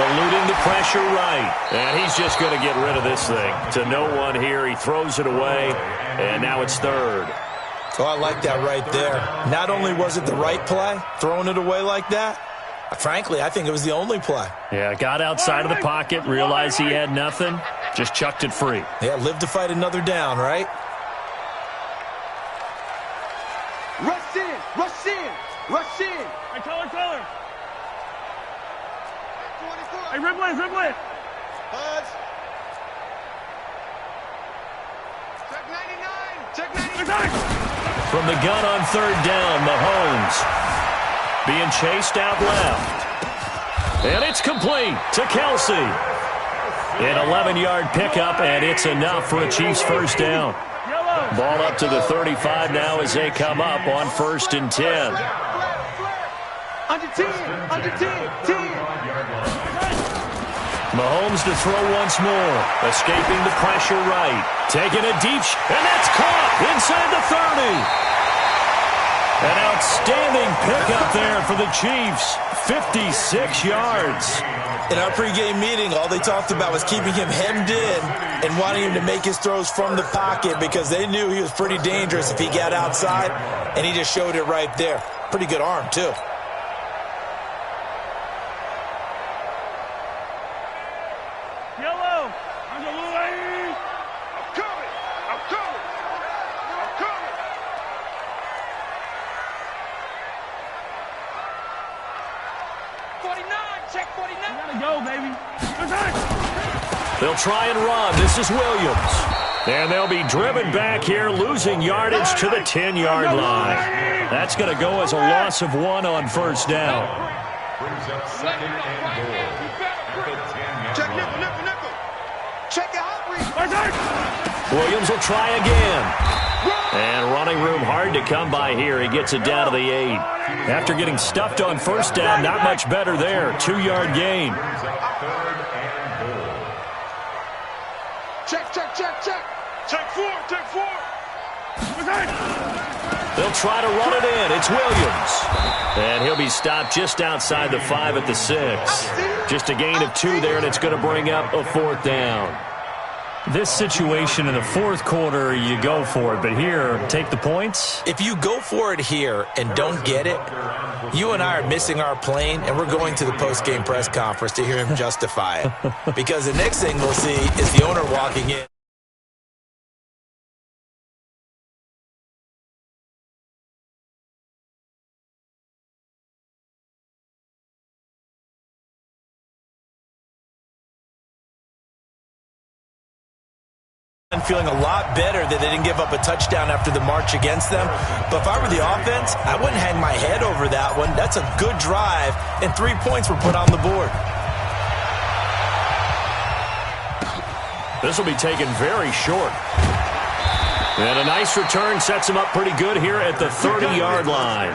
Eluding the pressure right. And he's just going to get rid of this thing. To no one here. He throws it away. And now it's third. Oh, I like that right there. Not only was it the right play, throwing it away like that, frankly, I think it was the only play. Yeah, got outside of the pocket, realized he had nothing, just chucked it free. Yeah, live to fight another down, right? Rush in, rush in, rush in. Hey, color. Hey, Riblin. Buzz. Check 99. From the gun on third down, Mahomes being chased out left. And it's complete to Kelsey. An 11-yard pickup, and it's enough for a Chiefs first down. Ball up to the 35 now as they come up on 1st and 10. Under 10. Mahomes to throw once more. Escaping the pressure right. Taking a deep and that's caught inside the 30. An outstanding pickup there for the Chiefs. 56 yards. In our pregame meeting, all they talked about was keeping him hemmed in and wanting him to make his throws from the pocket because they knew he was pretty dangerous if he got outside, and he just showed it right there. Pretty good arm, too. Yellow. I'm coming. 49, check 49. Gotta go, baby. They'll try and run. This is Williams. And they'll be driven back here, losing yardage to the 10-yard line. That's going to go as a loss of 1 on first down. Brings up second and goal. Check nickel. Check out. Williams will try again. And running room hard to come by here. He gets it down to the 8. After getting stuffed on first down, not much better there. 2-yard gain. Check. Check 4. They'll try to run it in. It's Williams. And he'll be stopped just outside the 5 at the 6. Just a gain of 2 there, and it's going to bring up a 4th down. This situation in the fourth quarter, you go for it. But here, take the points. If you go for it here and don't get it, you and I are missing our plane, and we're going to the post-game press conference to hear him justify it. Because the next thing we'll see is the owner walking in. Feeling a lot better that they didn't give up a touchdown after the march against them. But if I were the offense, I wouldn't hang my head over that one. That's a good drive, and 3 points were put on the board. This will be taken very short. And a nice return sets him up pretty good here at the 30-yard line.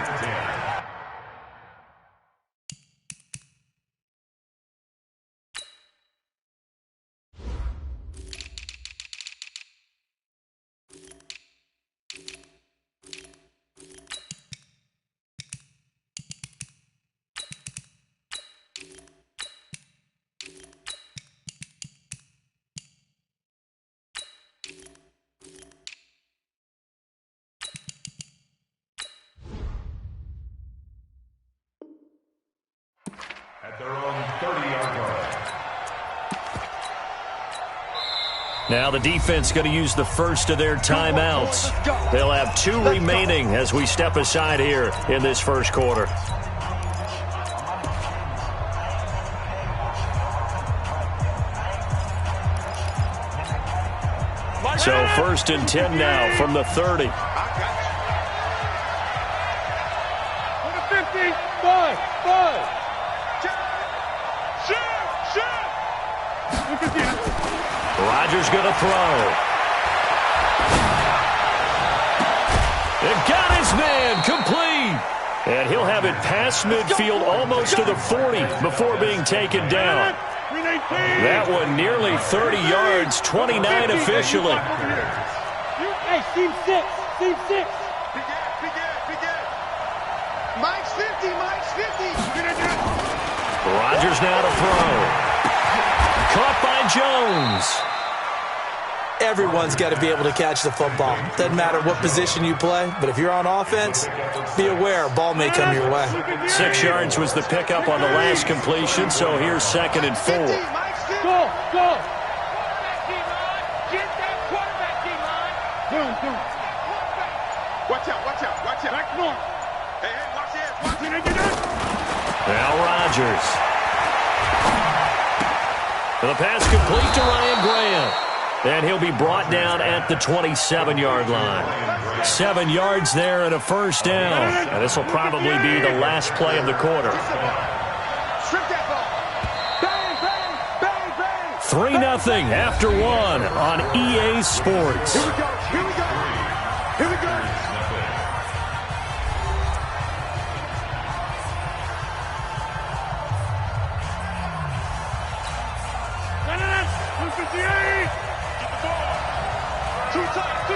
At their own 30-yard line. Now the defense going to use the first of their timeouts. They'll have 2 remaining as we step aside here in this first quarter. So 1st and 10 now from the 30. 50. 5. Rodgers going to throw. It got his man complete. And he'll have it past midfield almost to the 40 before being taken down. That one nearly 30 yards, 29 officially. Hey, team 6. Mike's 50. Rodgers now to throw. Caught by Jones. Everyone's got to be able to catch the football. Doesn't matter what position you play, but if you're on offense, be aware a ball may come your way. 6 yards was the pickup on the last completion, so here's 2nd and 4. Go, go. Get that quarterback, D-line. Boom. Watch out, watch out, watch out. Back north. Hey, watch it. Now Rodgers. The pass complete to Ryan Grant. And he'll be brought down at the 27-yard line. 7 yards there and a first down. And this will probably be the last play of the quarter. Strip that ball. Bang, bang, bang, bang. 3-0 after 1 on EA Sports. Here we go, here we go. Here we go. Two times.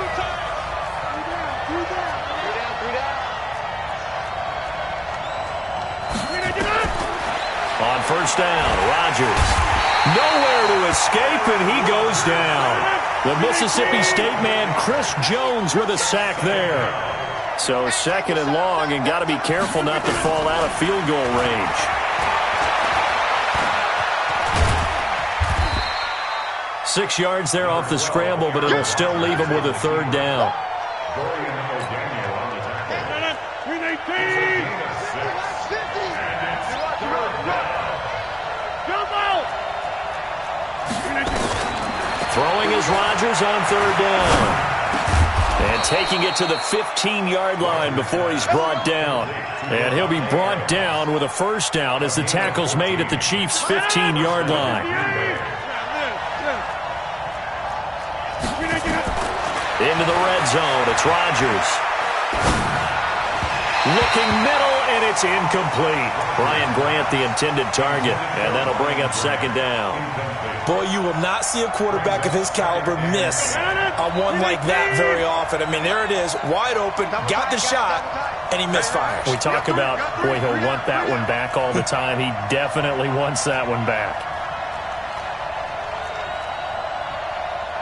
On first down, Rodgers. Nowhere to escape, and he goes down. The Mississippi State man, Chris Jones, with a sack there. So 2nd and long, and got to be careful not to fall out of field goal range. Six yards there off the scramble, but it'll still leave him with a 3rd down. Throwing is Rodgers on 3rd down. And taking it to the 15-yard line before he's brought down. And he'll be brought down with a first down as the tackle's made at the Chiefs' 15-yard line. Into the red zone, it's Rodgers. Looking middle, and it's incomplete. Ryan Grant, the intended target, and that'll bring up 2nd down. Boy, you will not see a quarterback of his caliber miss on one like that very often. I mean, there it is, wide open, got the shot, and he misfires. We talk about, boy, he'll want that one back all the time. He definitely wants that one back.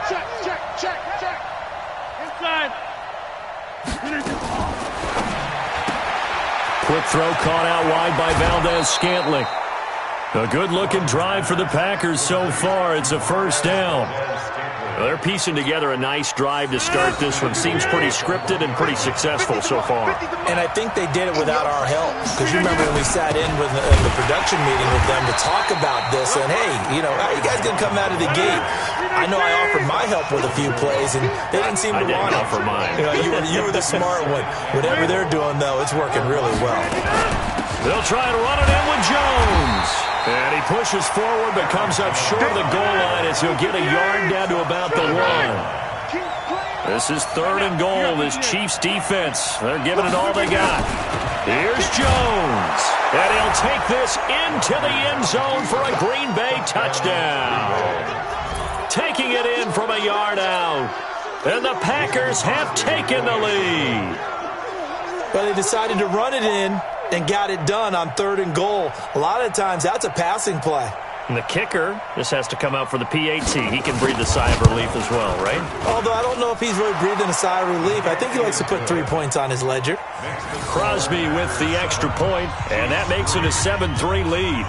Check. Inside. Quick throw caught out wide by Valdez-Scantling. A good-looking drive for the Packers so far. It's a first down. Well, they're piecing together a nice drive to start this one. Seems pretty scripted and pretty successful so far. And I think they did it without our help. Because you remember when we sat in with the production meeting with them to talk about this. And, hey, how you guys going to come out of the gate? I know I offered my help with a few plays, and they didn't seem to want it. offer mine. You were the smart one. Whatever they're doing, though, it's working really well. They'll try and run it in with Jones. And he pushes forward but comes up short of the goal line as he'll get a yard down to about the 1. This is 3rd and goal. This Chiefs defense, they're giving it all they got. Here's Jones. And he'll take this into the end zone for a Green Bay touchdown. Taking it in from a yard out. And the Packers have taken the lead. But they decided to run it in and got it done on 3rd and goal. A lot of times, that's a passing play. And the kicker, this has to come out for the PAT. He can breathe a sigh of relief as well, right? Although I don't know if he's really breathing a sigh of relief. I think he likes to put 3 points on his ledger. Crosby with the extra point, and that makes it a 7-3 lead.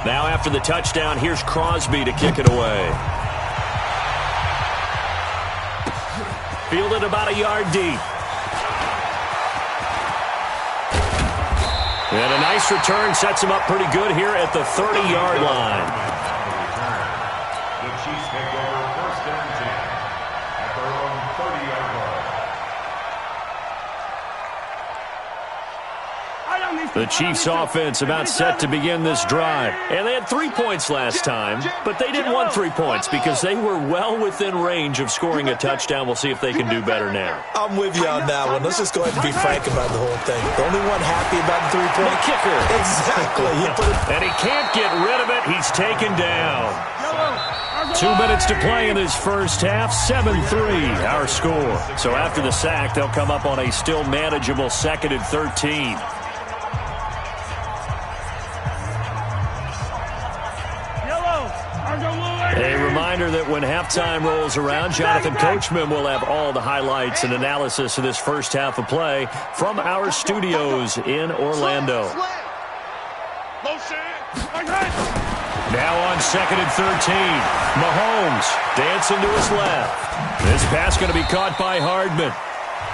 Now after the touchdown, here's Crosby to kick it away. Fielded about a yard deep. And a nice return sets him up pretty good here at the 30-yard line. The Chiefs take over 1st and 10 at their own 30-yard line. I don't need The Chiefs offense about set to begin this drive. And they had 3 points last time, but they didn't want 3 points because they were well within range of scoring a touchdown. We'll see if they can do better now. I'm with you on that one. Let's just go ahead and be frank about the whole thing. The only one happy about the 3-point kicker. Exactly. And he can't get rid of it. He's taken down. 2 minutes to play in this first half. 7-3 our score. So after the sack, they'll come up on a still manageable 2nd and 13. A reminder that when halftime rolls around, Jonathan Coachman will have all the highlights and analysis of this first half of play from our studios in Orlando. Now on 2nd and 13, Mahomes dancing to his left. This pass going to be caught by Hardman.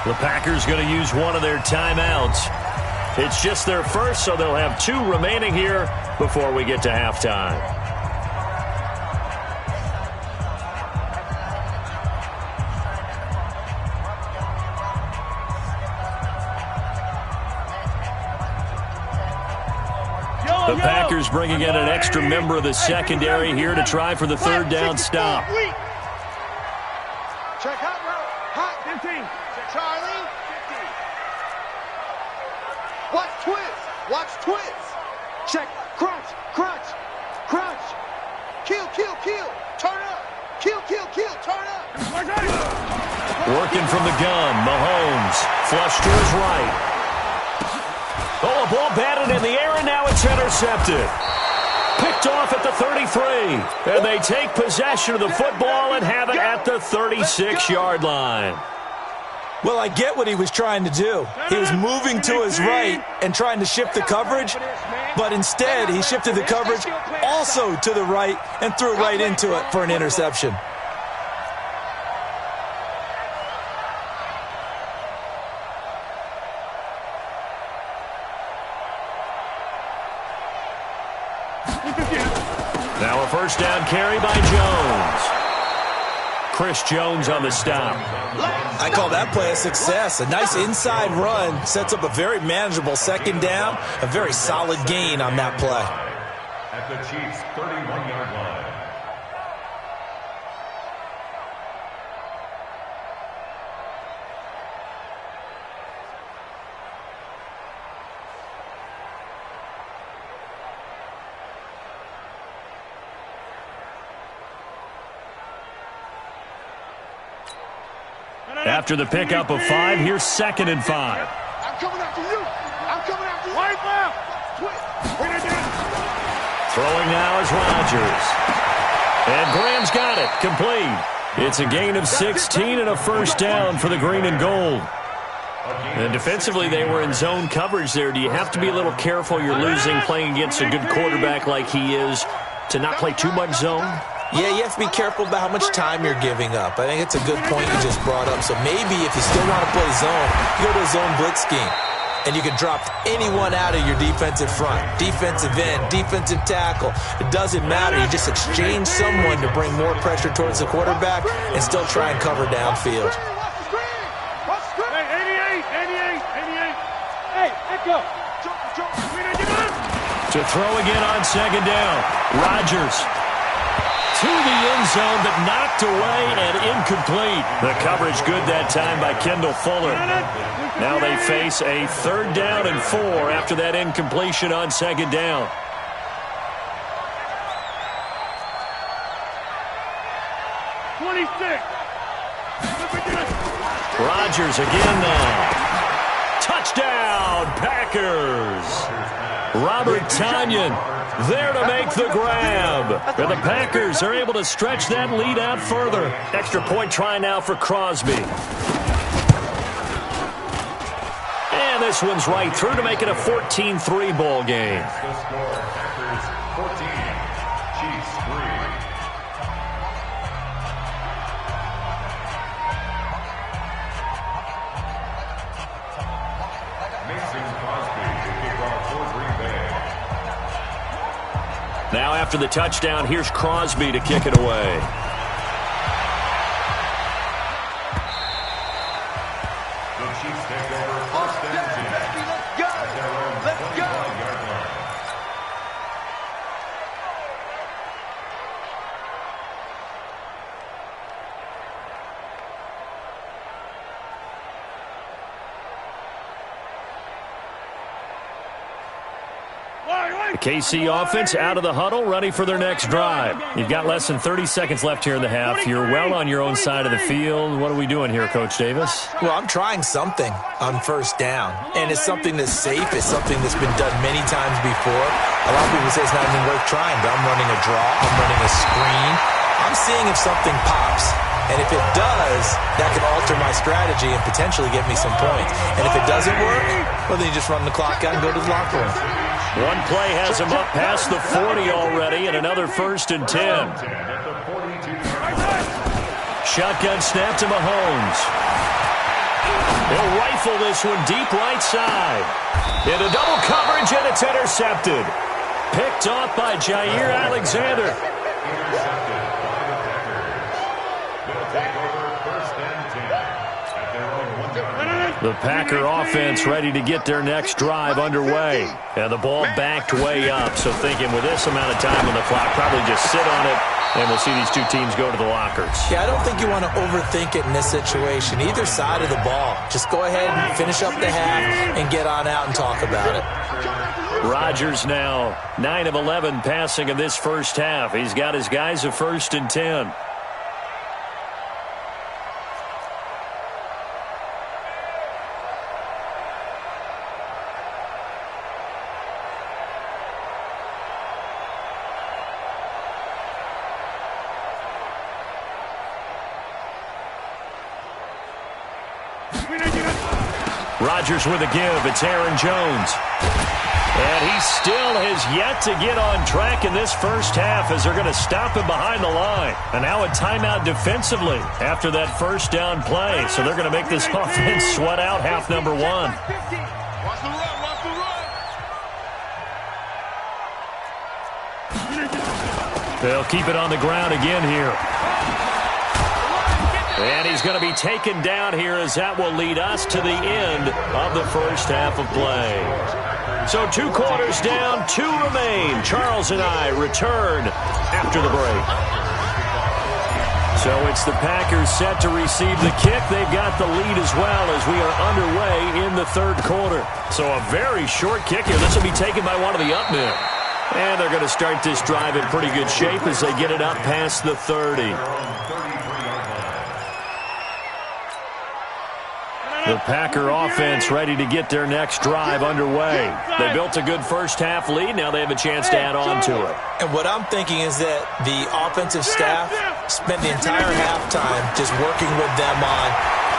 The Packers going to use one of their timeouts. It's just their first, so they'll have 2 remaining here before we get to halftime. The Packers bringing in an extra member of the secondary here to try for the 3rd down stop. Check hot route. Hot 15. Check Charlie. 50. Watch twist. Watch twist. Check. Crunch. Crunch. Crunch. Kill. Kill. Kill. Turn up. Kill. Kill. Kill. Turn up. Working from the gun. Mahomes. Flush to his right. Oh, a ball batted in the air, and now it's intercepted. Picked off at the 33. And they take possession of the football and have it at the 36-yard line. Well, I get what he was trying to do. He was moving to his right and trying to shift the coverage, but instead he shifted the coverage also to the right and threw right into it for an interception. Now a first down carry by Jones. Chris Jones on the stop. I call that play a success. A nice inside run sets up a very manageable 2nd down. A very solid gain on that play. At the Chiefs' 31-yard line. After the pickup of 5, here's 2nd and 5. I'm coming after you. I'm coming after you. Right left. Throwing now is Rodgers. And Graham's got it. Complete. It's a gain of 16 and a first down for the green and gold. And defensively, they were in zone coverage there. Do you have to be a little careful? You're losing playing against a good quarterback like he is to not play too much zone? Yeah, you have to be careful about how much time you're giving up. I think it's a good point you just brought up. So maybe if you still want to play zone, you go to a zone blitz scheme. And you can drop anyone out of your defensive front, defensive end, defensive tackle. It doesn't matter. You just exchange someone to bring more pressure towards the quarterback and still try and cover downfield. Hey, 88. Hey, echo. To throw again on 2nd down. Rodgers to the end zone, but knocked away and incomplete. The coverage good that time by Kendall Fuller. Now they face a 3rd down and 4 after that incompletion on 2nd down. Rodgers again now. Touchdown, Packers. Robert Tonyan there to make the grab. And the Packers are able to stretch that lead out further. Extra point try now for Crosby. And this one's right through to make it a 14-3 ball game. The score, Packers 14, Chiefs 3. Now after the touchdown, here's Crosby to kick it away. The Chiefs take over 1st and 10. Let's go. The KC offense out of the huddle, ready for their next drive. You've got less than 30 seconds left here in the half. You're well on your own side of the field. What are we doing here, Coach Davis? Well, I'm trying something on first down, and it's something that's safe. It's something that's been done many times before. A lot of people say it's not even worth trying, but I'm running a draw. I'm running a screen. I'm seeing if something pops. And if it does, that can alter my strategy and potentially get me some points. And if it doesn't work, well, then you just run the clock out and go to the locker room. One play has him up past the 40 already, and another 1st and 10. Shotgun snap to Mahomes. He'll rifle this one deep right side. Into double coverage, and it's intercepted. Picked off by Jair Alexander. The Packer offense ready to get their next drive underway. And the ball backed way up. So thinking with this amount of time on the clock, probably just sit on it, and we'll see these two teams go to the lockers. Yeah, I don't think you want to overthink it in this situation. Either side of the ball. Just go ahead and finish up the half and get on out and talk about it. Rodgers now 9 of 11 passing in this first half. He's got his guys a 1st and 10. Rodgers with a give. It's Aaron Jones. And he still has yet to get on track in this first half as they're going to stop him behind the line. And now a timeout defensively after that first down play. So they're going to make this offense sweat out half number 1. They'll keep it on the ground again here. And he's going to be taken down here as that will lead us to the end of the first half of play. So 2 quarters down, 2 remain. Charles and I return after the break. So it's the Packers set to receive the kick. They've got the lead as well as we are underway in the 3rd quarter. So a very short kick here. This will be taken by one of the up men. And they're going to start this drive in pretty good shape as they get it up past the 30. The Packer offense ready to get their next drive underway. They built a good first half lead. Now they have a chance to add on to it. And what I'm thinking is that the offensive staff spent the entire halftime just working with them on,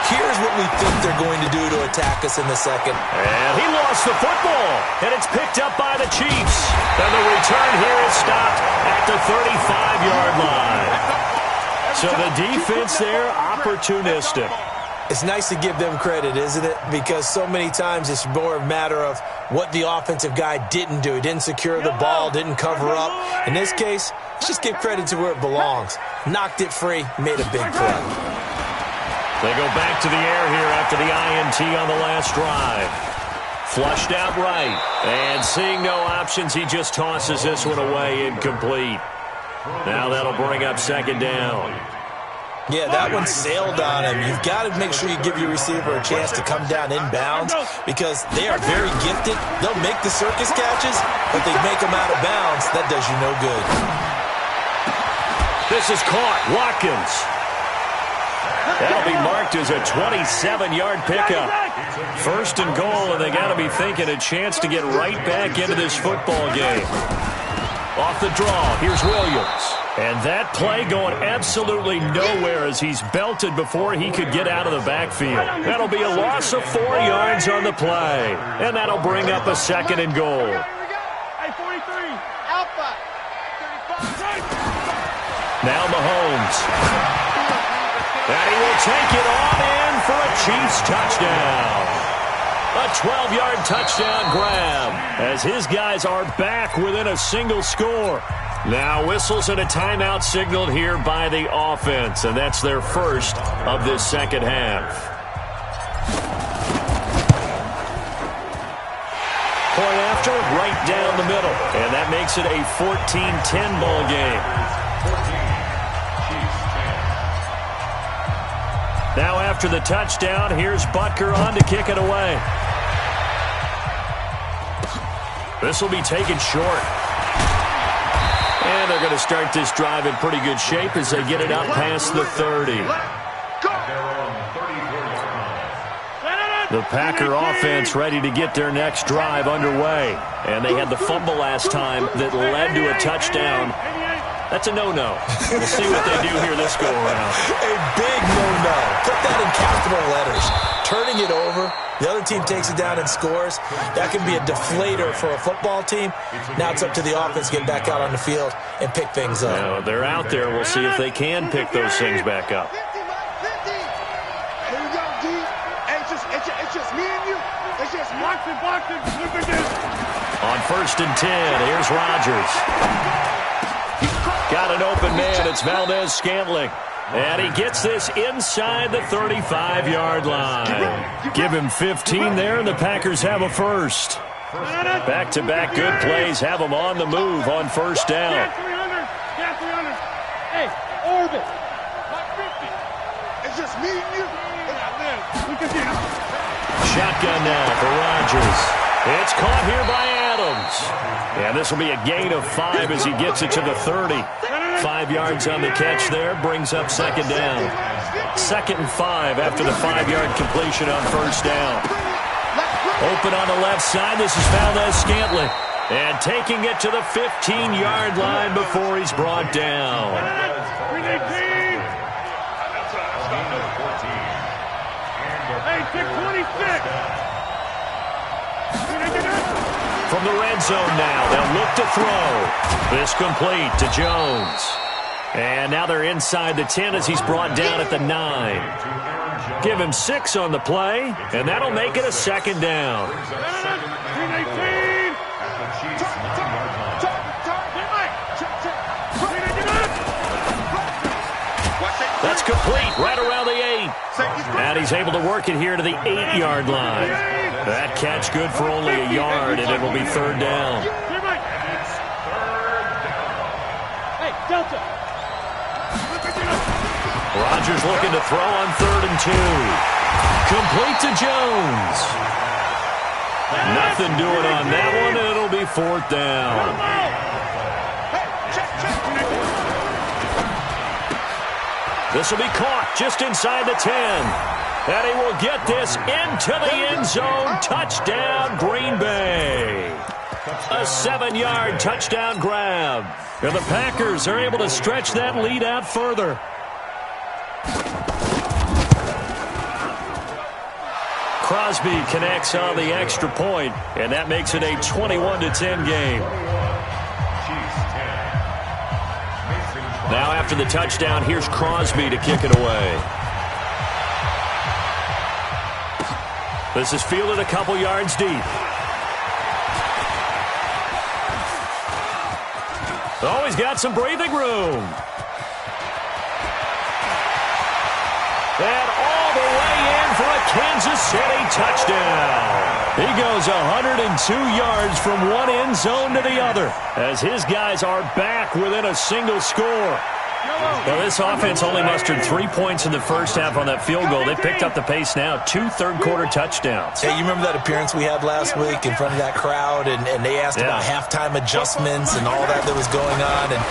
here's what we think they're going to do to attack us in the second. And he lost the football. And it's picked up by the Chiefs. And the return here is stopped at the 35-yard line. So the defense there, opportunistic. It's nice to give them credit, isn't it? Because so many times it's more a matter of what the offensive guy didn't do. He didn't secure the ball, didn't cover up. In this case, let's just give credit to where it belongs. Knocked it free, made a big play. They go back to the air here after the INT on the last drive. Flushed out right. And seeing no options, he just tosses this one away incomplete. Now that'll bring up 2nd down. Yeah, that one sailed on him. You've got to make sure you give your receiver a chance to come down inbounds because they are very gifted. They'll make the circus catches, but they make them out of bounds. That does you no good. This is caught. Watkins. That'll be marked as a 27-yard pickup. 1st and goal, and they got to be thinking a chance to get right back into this football game. Off the draw, here's Williams. And that play going absolutely nowhere as he's belted before he could get out of the backfield. That'll be a loss of 4 yards on the play. And that'll bring up a 2nd and goal. Now Mahomes. And he will take it on in for a Chiefs touchdown. A 12-yard touchdown grab as his guys are back within a single score. Now whistles and a timeout signaled here by the offense, and that's their first of this second half. Point after, right down the middle, and that makes it a 14-10 ball game. Now after the touchdown, here's Butker on to kick it away. This will be taken short. And they're going to start this drive in pretty good shape as they get it up past the 30. The Packer offense ready to get their next drive underway. And they had the fumble last time that led to a touchdown. That's a no-no. We'll see what they do here this go-around. A big no-no. Put that in capital letters. Turning it over, the other team takes it down and scores. That can be a deflator for a football team. Now it's up to the offense to get back out on the field and pick things up. Now, they're out there. We'll see if they can pick those things back up. Here we go, D. Hey, it's just me and you. It's just Boxing. Look at this. On 1st and 10, here's Rodgers. Got an open man. It's Valdez-Scantling. And he gets this inside the 35-yard line. Give him 15 there, and the Packers have a first. Back-to-back good plays have them on the move on 1st down. Got 300. Hey, orbit. It's just me and you. Look at this. Shotgun now for Rodgers. It's caught here by Adams. And this will be a gain of 5 as he gets it to the 30. 5 yards on the catch there, brings up 2nd down. 2nd and 5 after the 5-yard completion on 1st down. Open on the left side, this is Valdez-Scantling. And taking it to the 15-yard line before he's brought down. 318. Hey, 626. From the red zone now, they'll look to throw. This complete to Jones. And now they're inside the 10 as he's brought down at the 9. Give him 6 on the play, and that'll make it a 2nd down. 319. That's complete right around the 8. And he's able to work it here to the 8-yard line. That catch good for only a yard, and it will be 3rd down. Hey, Delta. Rodgers looking to throw on 3rd and 2. Complete to Jones. Nothing doing on that one, and it'll be 4th down. This will be caught just inside the 10. And he will get this into the end zone. Touchdown, Green Bay. A 7-yard touchdown grab. And the Packers are able to stretch that lead out further. Crosby connects on the extra point, and that makes it a 21-10 game. Now after the touchdown, here's Crosby to kick it away. This is fielded a couple yards deep. Oh, he's got some breathing room. And all the way in for a Kansas City touchdown. He goes 102 yards from one end zone to the other as his guys are back within a single score. Well, this offense only mustered 3 points in the first half on that field goal. They picked up the pace now. 2 third-quarter touchdowns. Hey, you remember that appearance we had last week in front of that crowd, and they asked about halftime adjustments and all that was going on. And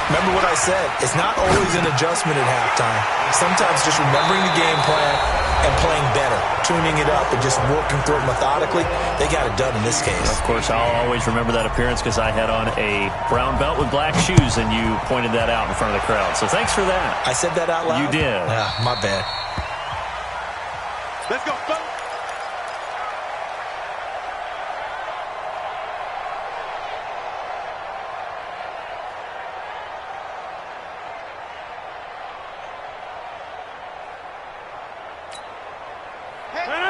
remember what I said. It's not always an adjustment at halftime. Sometimes just remembering the game plan and playing better, tuning it up and just working through it methodically. They got it done in this case. Of course, I'll always remember that appearance because I had on a brown belt with black shoes, and you pointed that out in front of the crowd. So thanks for that. I said that out loud? You did. Yeah, my bad. Let's go, folks.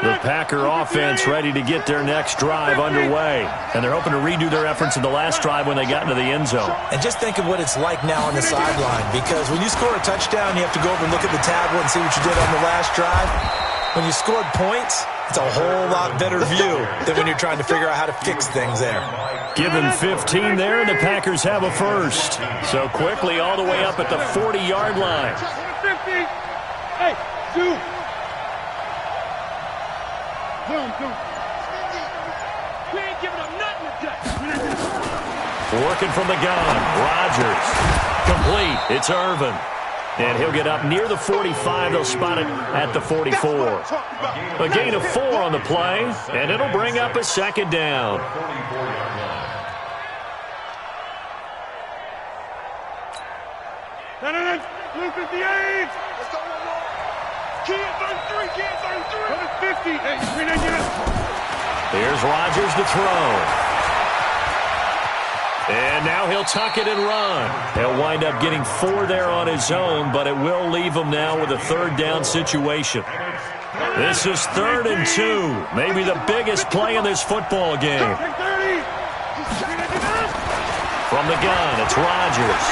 The Packer offense ready to get their next drive underway. And they're hoping to redo their efforts in the last drive when they got into the end zone. And just think of what it's like now on the sideline, because when you score a touchdown, you have to go over and look at the tablet and see what you did on the last drive. When you scored points, it's a whole lot better view than when you're trying to figure out how to fix things there. Give him 15 there, and the Packers have a first. So quickly all the way up at the 40-yard line. 50. Hey, zoom. Zoom. We ain't giving up nothing today. Working from the gun. Rodgers. Complete. It's Irvin. And he'll get up near the 45. They'll spot it at the 44. A gain of 4 on the play, and it'll bring up a second down. Blue 58. Let's go, Key at 33, key at 33. Go to 50. Hey, 399. Here's Rodgers to throw. And now he'll tuck it and run. He'll wind up getting 4 there on his own, but it will leave him now with a third down situation. This is 3rd and 2. Maybe the biggest play in this football game. From the gun, it's Rodgers.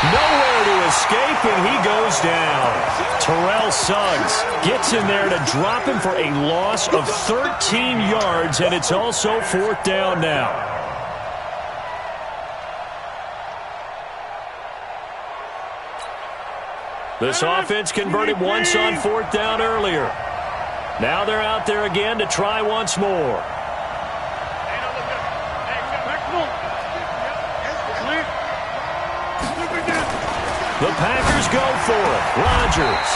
Nowhere to escape, and he goes down. Terrell Suggs gets in there to drop him for a loss of 13 yards, and it's also 4th down now. This offense converted once on 4th down earlier. Now they're out there again to try once more. The Packers go for it. Rodgers.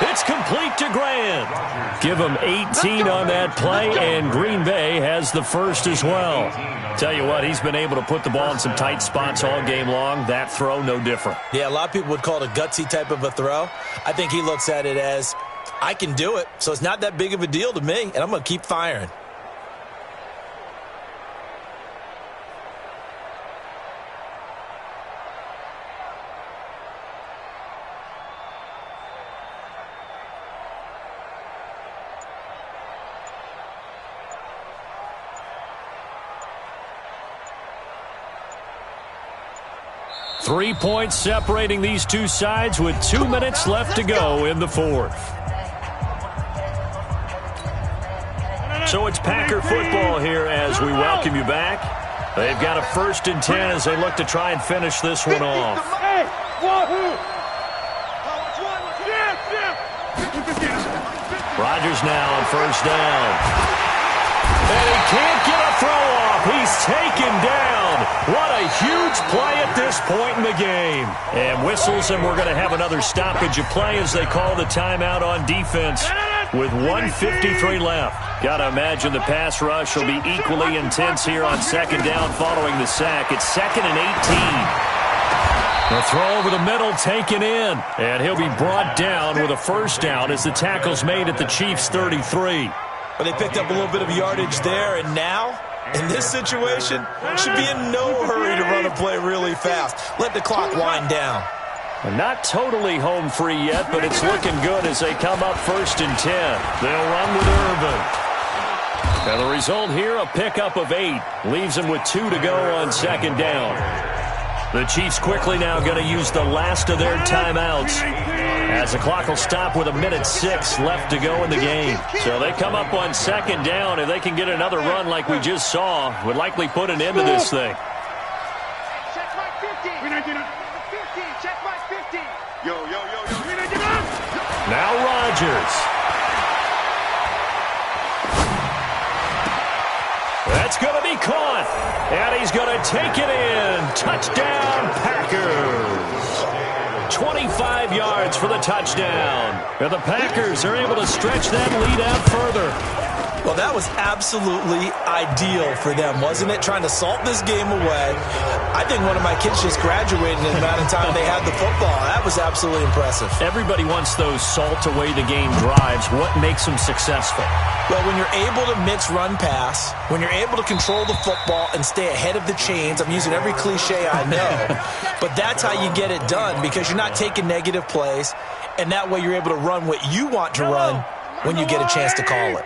It's complete to Grant. Give him 18 on that play, and Green Bay has the first as well. Tell you what, he's been able to put the ball in some tight spots all game long. That throw, no different. Yeah, a lot of people would call it a gutsy type of a throw. I think he looks at it as, I can do it, so it's not that big of a deal to me, and I'm going to keep firing. Three points separating these two sides with 2 minutes left to go in the 4th. So it's Packer football here as we welcome you back. They've got a 1st and 10 as they look to try and finish this one off. Hey, wahoo! Rodgers now on 1st down. And he can't get a throw off. He's taken down. What a huge play at this point in the game. And whistles, and we're going to have another stoppage of play as they call the timeout on defense with 1:53 left. Got to imagine the pass rush will be equally intense here on 2nd down following the sack. It's 2nd and 18. The throw over the middle taken in, and he'll be brought down with a 1st down as the tackle's made at the Chiefs' 33. But they picked up a little bit of yardage there, and now, in this situation, should be in no hurry to run a play really fast. Let the clock wind down. Not totally home free yet, but it's looking good as they come up 1st and 10. They'll run with Irvin. And the result here, a pickup of 8. Leaves them with 2 to go on 2nd down. The Chiefs quickly now going to use the last of their timeouts as the clock will stop with 1:06 left to go in the game. So they come up on 2nd down. If they can get another run like we just saw, would likely put an end to this thing. Check my 50. 50. Check my 50. Yo. Now Rodgers. That's going to be caught. And he's going to take it in. Touchdown, Packers. 25 yards for the touchdown. And the Packers are able to stretch that lead out further. Well, that was absolutely ideal for them, wasn't it? Trying to salt this game away. I think one of my kids just graduated in the amount of time they had the football. That was absolutely impressive. Everybody wants those salt away the game drives. What makes them successful? Well, when you're able to mix run pass, when you're able to control the football and stay ahead of the chains, I'm using every cliche I know, but that's how you get it done because you're not taking negative plays, and that way you're able to run what you want to run when you get a chance to call it.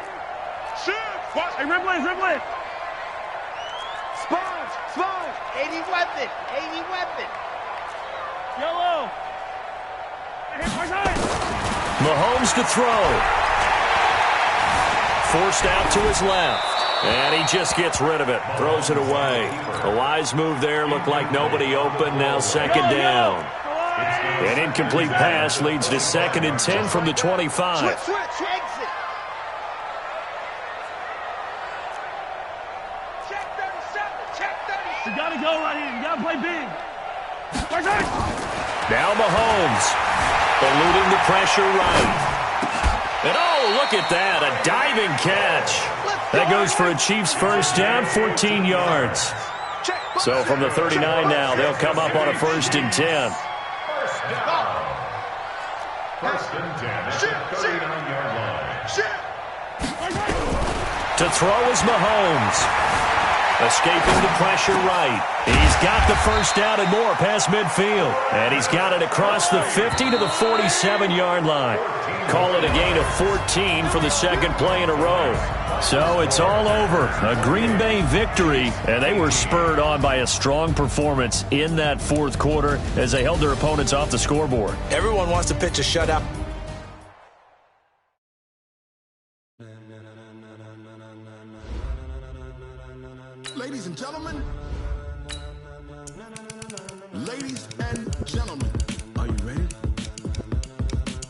Hey, red blade. Sponge. 80 weapon. Yellow. Mahomes to throw. Forced out to his left. And he just gets rid of it. Throws it away. A wise move there. Looked like nobody open. Now 2nd down. An incomplete pass leads to 2nd and 10 from the 25. Switch. Exit. Check 37. Play big. Now Mahomes, eluding the pressure right. And oh, look at that, a diving catch. That goes for a Chiefs first down, 14 yards. So from the 39 now, they'll come up on a 1st and 10. First and 10 at the 39-yard line. To throw is Mahomes. Escaping the pressure right. He's got the first down and more past midfield. And he's got it across the 50 to the 47-yard line. Call it a gain of 14 for the second play in a row. So it's all over. A Green Bay victory, and they were spurred on by a strong performance in that fourth quarter as they held their opponents off the scoreboard. Everyone wants to pitch a shutout. Ladies and gentlemen, are you ready?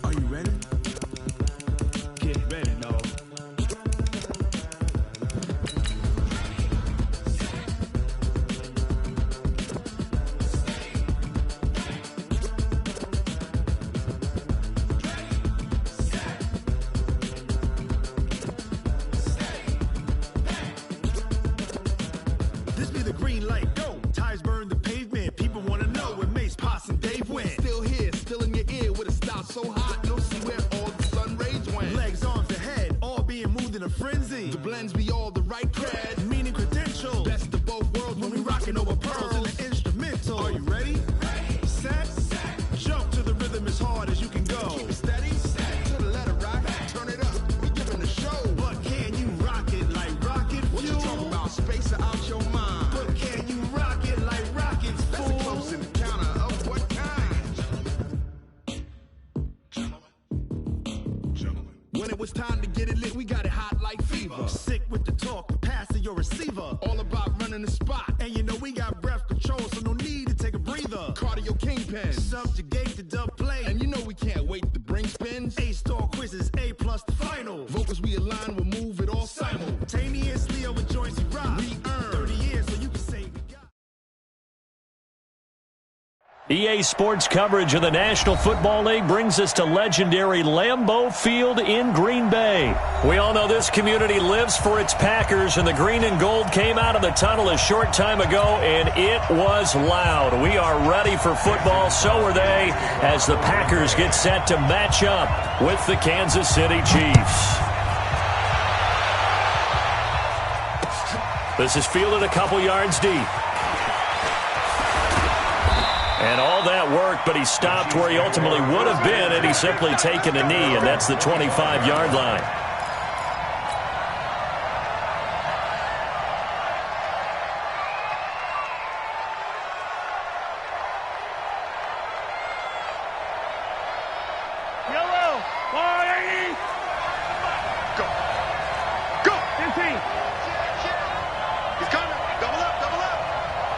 Are you ready? Get ready, dog. This be the green light, go. Tires burn the pavement. People want to know where Mace, Potts, and Dave went. Still here, still in your ear with a style so hot. No see where all the sun rays went. Legs, arms, and head, all being moved in a frenzy. The blends be all the right cred, meaning credentials. Best of both worlds when we rockin' over pearls in the instrumental. Are you ready? Set. Jump to the rhythm as hard as you can go. Keep it steady. To the letter rock. Turn it up. We giving the show. But can you rock it like rocket fuel? What you talking about? Space or out your mind? But can you rock it like rockets, fool? That's a close encounter of what kind? Gentlemen. When it was time to get it lit, we got it hot like fever. Sick with the talk, the pass to your receiver. All about running the spot. And you know we got breath control, so no need to take a breather. Cardio kingpin. Subjugate the dub play. And you know we can't wait to bring spins. A-star quizzes, A+ the final. Vocals we align, we'll move it all simultaneously over joints we rock. We earn 30 years so you can say we got. EA Sports coverage of the National Football League brings us to legendary Lambeau Field in Green Bay. We all know this community lives for its Packers, and the green and gold came out of the tunnel a short time ago, and it was loud. We are ready for football, so are they, as the Packers get set to match up with the Kansas City Chiefs. This is fielded a couple yards deep. And all that worked, but he stopped where he ultimately would have been had he simply taken a knee, and that's the 25-yard line. Yellow. Ball, Yankee. Go. Go. 15. He's coming. Double up, double up.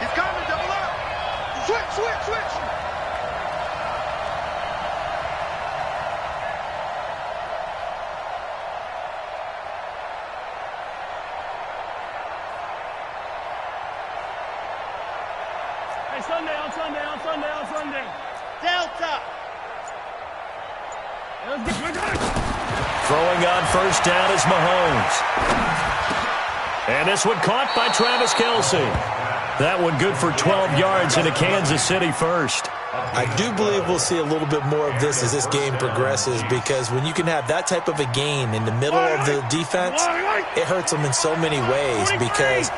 He's coming, double up. Switch, switch, switch. Hey, Sunday, on Sunday, on Sunday, on Sunday. Delta. Let's get Throwing on first down is Mahomes. And this one caught by Travis Kelce. That one good for 12 yards into Kansas City first. I do believe we'll see a little bit more of this as this game progresses, because when you can have that type of a gain in the middle of the defense, it hurts them in so many ways, because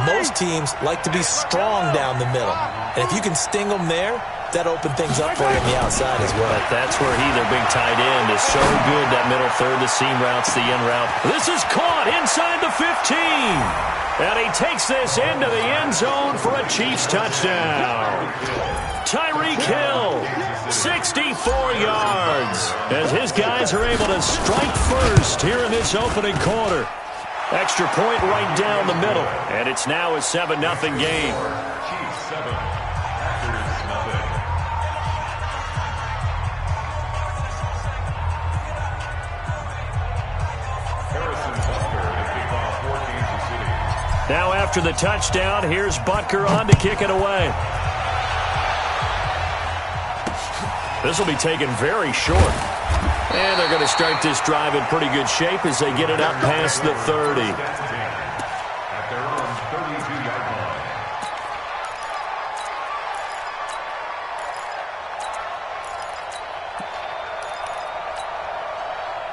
most teams like to be strong down the middle. And if you can sting them there, that opens things up for you on the outside as well. But that's where their big tight end, is so good, that middle third, the seam routes, the in route. This is caught inside the 15. And he takes this into the end zone for a Chiefs touchdown. Tyreek Hill, 64 yards, as his guys are able to strike first here in this opening quarter. Extra point right down the middle, and it's now a 7-0 game. Chiefs 7, Packers nothing. Harrison Butker to kick off for Kansas City. Now after after the touchdown. Here's Butker on to kick it away. This will be taken very short. And they're going to start this drive in pretty good shape as they get it up past the 30. At their own 32-yard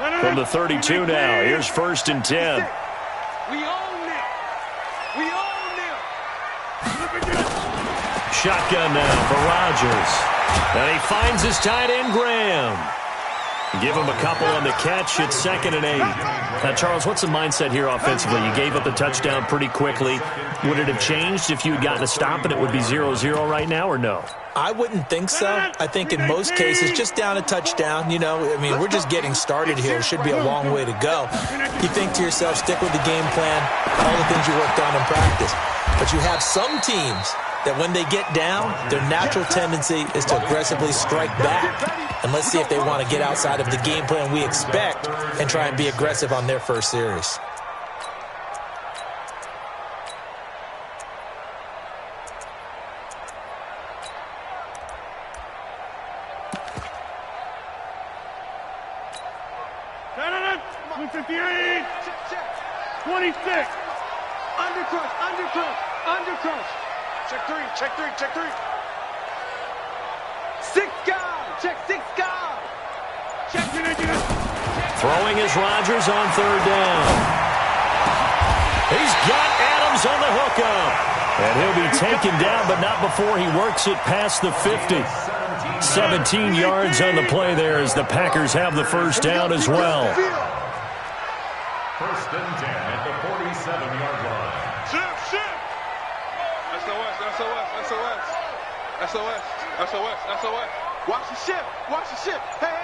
line. From the 32 now, here's 1st and 10. We own them. We own them. Shotgun now for Rodgers. And he finds his tight end, Graham. Give him a couple on the catch. It's 2nd and 8. Now, Charles, what's the mindset here offensively? You gave up the touchdown pretty quickly. Would it have changed if you had gotten a stop and it would be 0-0 right now, or no? I wouldn't think so. I think in most cases, just down a touchdown, we're just getting started here. It should be a long way to go. You think to yourself, stick with the game plan, all the things you worked on in practice. But you have some teams that when they get down, their natural tendency is to aggressively strike back. And let's see if they want to get outside of the game plan we expect and try and be aggressive on their first series. $158, 26. Undercrush. Check three. 6 guys. Check 6 guys. Throwing is Rodgers on 3rd down. He's got Adams on the hookup. And he'll be taken down, but not before he works it past the 50. 17 yards on the play there as the Packers have the 1st down as well. 1st and 10 at the 47-yard line. Ship. SOS. Watch the ship. Hey.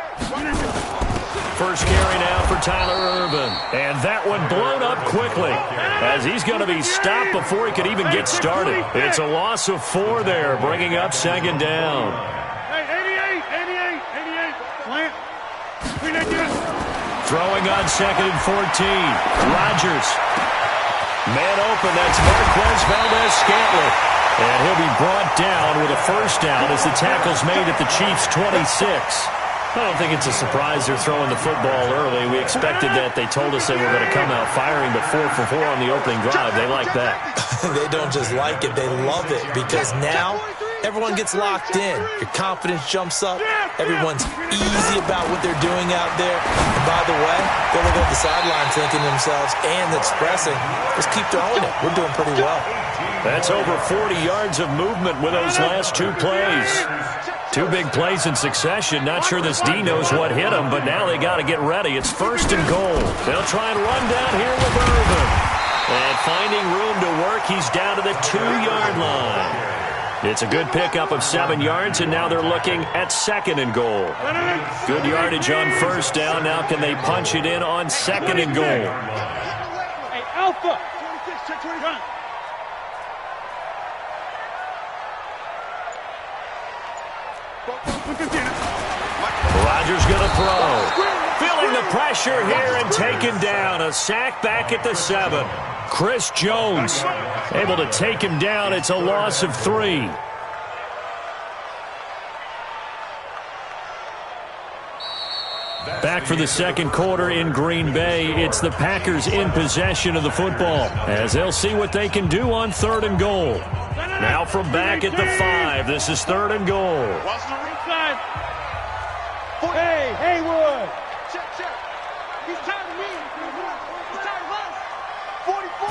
First carry now for Tyler Ervin. And that one blown up quickly as he's going to be stopped before he could even get started. It's a loss of 4 there, bringing up 2nd down. Hey, 88. Plant. Throwing on 2nd and 14. Rodgers. Man open, that's Marquez Valdez-Scantling. And he'll be brought down with a 1st down as the tackle's made at the Chiefs' 26. I don't think it's a surprise they're throwing the football early. We expected that. They told us they were going to come out firing, but 4 for 4 on the opening drive. They like that. They don't just like it, they love it, because now everyone gets locked in. Your confidence jumps up. Everyone's easy about what they're doing out there. And by the way, they're looking at the sideline thinking to themselves and expressing, just keep throwing it. We're doing pretty well. That's over 40 yards of movement with those last 2 plays. 2 big plays in succession. Not sure this D knows what hit him, but now they got to get ready. It's 1st and goal. They'll try and run down here with Ervin. And finding room to work, he's down to the 2-yard line. It's a good pickup of 7 yards, and now they're looking at 2nd and goal. Good yardage on 1st down. Now can they punch it in on 2nd and goal? Hey, Alpha. 26, check 20. Rodgers going to throw. Feeling the pressure here and taken down. A sack back at the 7. Chris Jones able to take him down. It's a loss of 3. Back for the 2nd quarter in Green Bay. It's the Packers in possession of the football as they'll see what they can do on 3rd and goal. Now from back at the 5. This is 3rd and goal. Watch the right side. Hey, Haywood. Check. He's tired of me. He's tired of us. 44.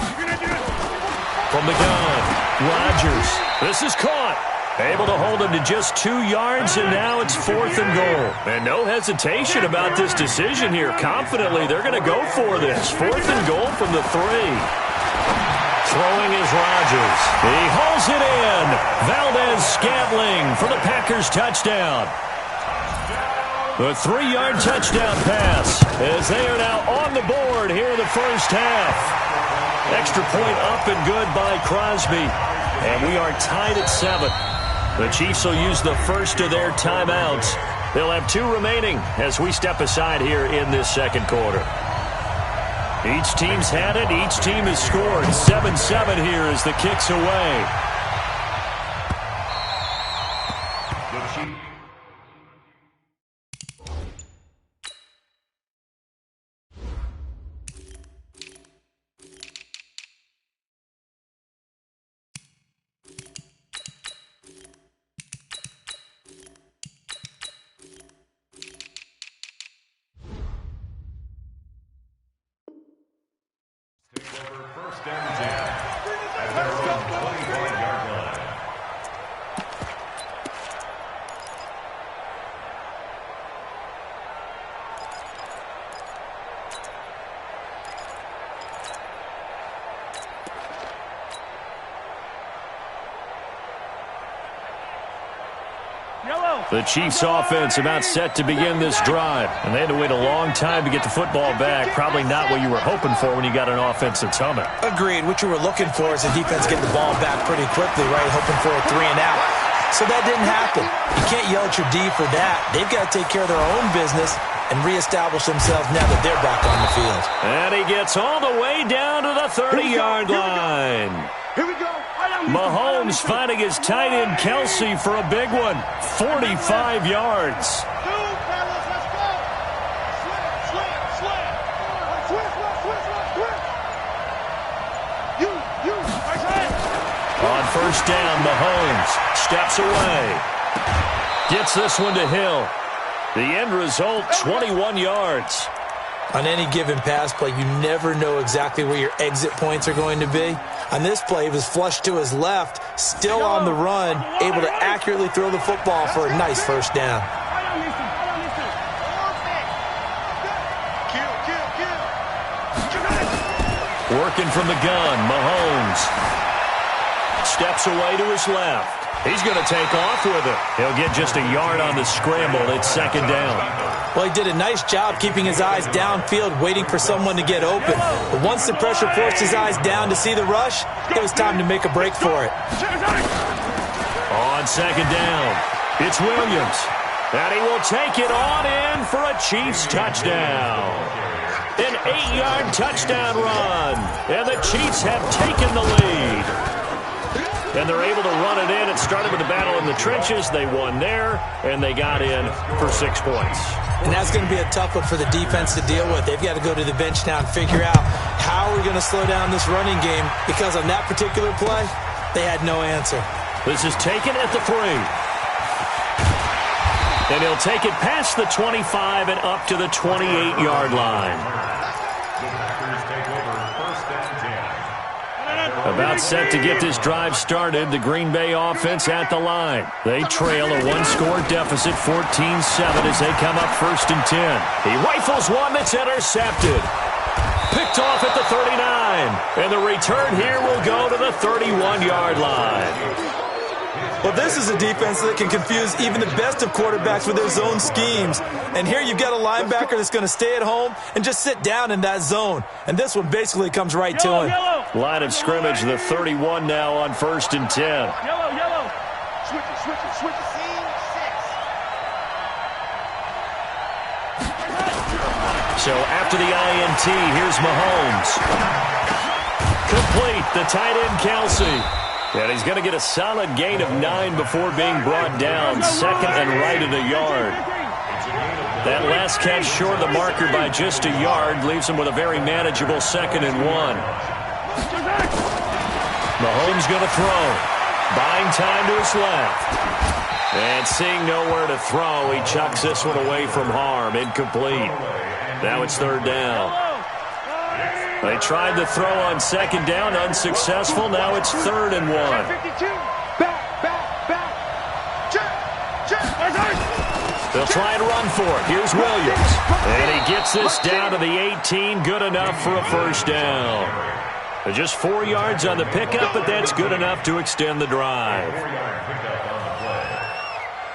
From the gun, Rodgers. This is caught. Able to hold him to just 2 yards, and now it's 4th and goal. And no hesitation about this decision here. Confidently, they're going to go for this. 4th and goal from the 3. Throwing is Rodgers. He hauls it in. Valdez-Scantling for the Packers touchdown. The 3-yard touchdown pass as they are now on the board here in the 1st half. Extra point up and good by Crosby. And we are tied at 7. The Chiefs will use the first of their timeouts. They'll have 2 remaining as we step aside here in this 2nd quarter. Each team's had it. Each team has scored. 7-7 here as the kick's away. First and 10 at their own 21-yard line. The Chiefs offense about set to begin this drive. And they had to wait a long time to get the football back. Probably not what you were hoping for when you got an offense that's humming. Agreed. What you were looking for is the defense getting the ball back pretty quickly, right? Hoping for a 3 and out. So that didn't happen. You can't yell at your D for that. They've got to take care of their own business and reestablish themselves now that they're back on the field. And he gets all the way down to the 30-yard line. Here we go. Mahomes finding his tight end Kelsey for a big one. 45 yards. On first down, Mahomes steps away. Gets this one to Hill. The end result, 21 yards. On any given pass play, you never know exactly where your exit points are going to be. On this play, he was flushed to his left, still on the run, able to accurately throw the football for a nice first down. Working from the gun, Mahomes steps away to his left. He's going to take off with it. He'll get just a yard on the scramble. It's second down. Well, he did a nice job keeping his eyes downfield, waiting for someone to get open. But once the pressure forced his eyes down to see the rush, it was time to make a break for it. On second down, it's Williams. And he will take it on in for a Chiefs touchdown. An 8-yard touchdown run. And the Chiefs have taken the lead. And they're able to run it in. It started with a battle in the trenches. They won there, and they got in for 6 points. And that's going to be a tough one for the defense to deal with. They've got to go to the bench now and figure out how we're going to slow down this running game, because on that particular play, they had no answer. This is taken at the 3. And he'll take it past the 25 and up to the 28-yard line. About set to get this drive started, the Green Bay offense at the line. They trail a 1-score deficit, 14-7, as they come up first and 10. He rifles one that's intercepted. Picked off at the 39. And the return here will go to the 31-yard line. Well, this is a defense that can confuse even the best of quarterbacks with their zone schemes. And here you've got a linebacker that's going to stay at home and just sit down in that zone. And this one basically comes right to him. Line of scrimmage, the 31 now on first and 10. Yellow. Switch it. So after the INT, here's Mahomes. Complete, the tight end Kelsey. And he's going to get a solid gain of 9 before being brought down. Second and right at a yard. That last catch short of the marker by just a yard leaves him with a very manageable 2nd and 1. Mahomes going to throw. Buying time to his left. And seeing nowhere to throw, he chucks this one away from harm. Incomplete. Now it's 3rd down. They tried to throw on 2nd down, unsuccessful. Now it's 3rd and 1. They'll try and run for it. Here's Williams. And he gets this down to the 18. Good enough for a first down. Just 4 yards on the pickup, but that's good enough to extend the drive.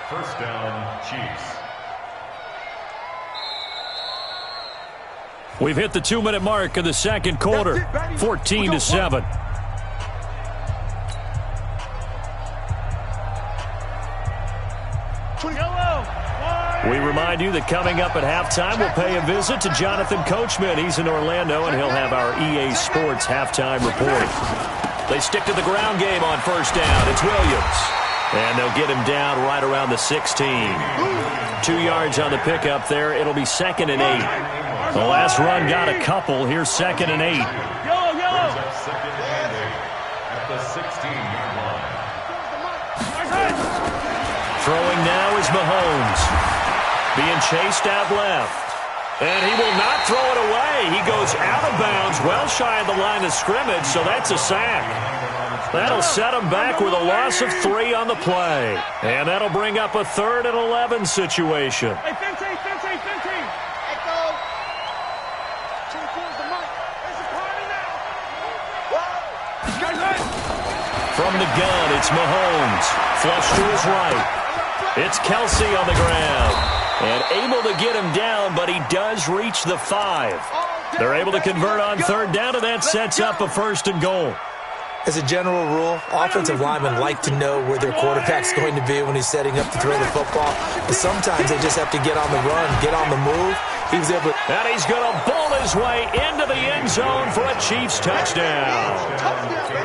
First down, Chiefs. We've hit the 2-minute mark of the second quarter, 14-7. Yellow! We remind you that coming up at halftime, we'll pay a visit to Jonathan Coachman. He's in Orlando, and he'll have our EA Sports halftime report. They stick to the ground game on first down. It's Williams. And they'll get him down right around the 16. 2 yards on the pickup there. It'll be 2nd and 8. The last run got a couple. Here's 2nd and 8. Brings up second and 8 at the 16-yard line. Throwing now is Mahomes. Being chased out left. And he will not throw it away. He goes out of bounds, well shy of the line of scrimmage, so that's a sack. That'll set him back with a loss of 3 on the play. And that'll bring up a 3rd and 11 situation. Hey, 15. Echo. 24 is the mic. It's a party now. From the gun, it's Mahomes. Flush to his right. It's Kelsey on the ground. And able to get him down, but he does reach the 5. They're able to convert on 3rd down, and that sets up a 1st and goal. As a general rule, offensive linemen like to know where their quarterback's going to be when he's setting up to throw the football. But sometimes they just have to get on the run, get on the move. He was able to... And he's going to bowl his way into the end zone for a Chiefs touchdown.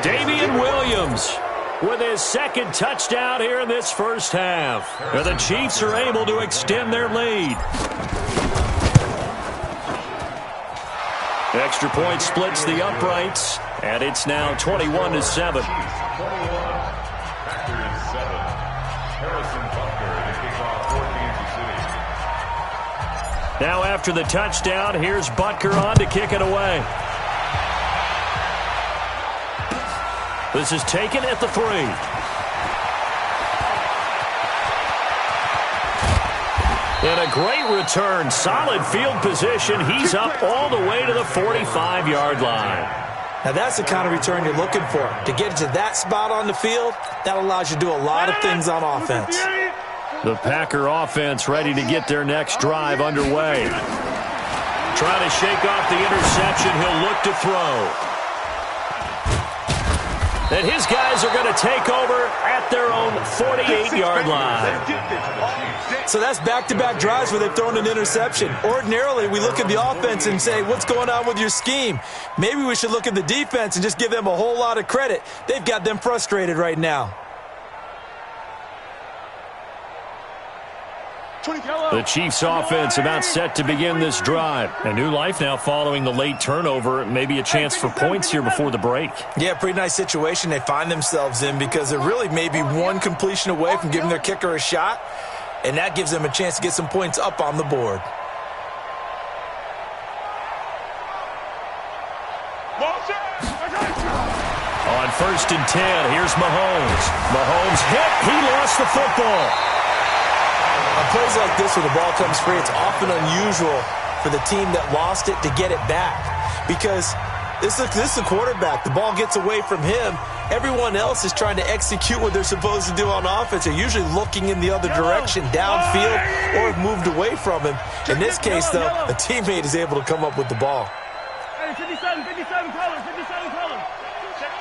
Damian Williams with his 2nd touchdown here in this first half. And the Chiefs are able to extend their lead. Extra point splits the uprights, and it's now 21-7. Packers 7. Harrison Butker to kick off for Kansas City. Now after the touchdown, here's Butker on to kick it away. This is taken at the 3. And a great return. Solid field position. He's up all the way to the 45-yard line. Now that's the kind of return you're looking for. To get to that spot on the field, that allows you to do a lot of things on offense. The Packer offense ready to get their next drive underway. Trying to shake off the interception. He'll look to throw. And his guys are going to take over at their own 48-yard line. So that's back-to-back drives where they've thrown an interception. Ordinarily, we look at the offense and say, what's going on with your scheme? Maybe we should look at the defense and just give them a whole lot of credit. They've got them frustrated right now. The Chiefs offense about set to begin this drive. A new life now following the late turnover. Maybe a chance for points here before the break. Yeah, pretty nice situation they find themselves in because they're really maybe one completion away from giving their kicker a shot. And that gives them a chance to get some points up on the board. On 1st and 10, here's Mahomes. Mahomes hit. He lost the football. On plays like this where the ball comes free, it's often unusual for the team that lost it to get it back. Because this is the quarterback. The ball gets away from him. Everyone else is trying to execute what they're supposed to do on offense. They're usually looking in the other direction, downfield, or have moved away from him. In this case, though, a teammate is able to come up with the ball. Hey, 57, colors. Check.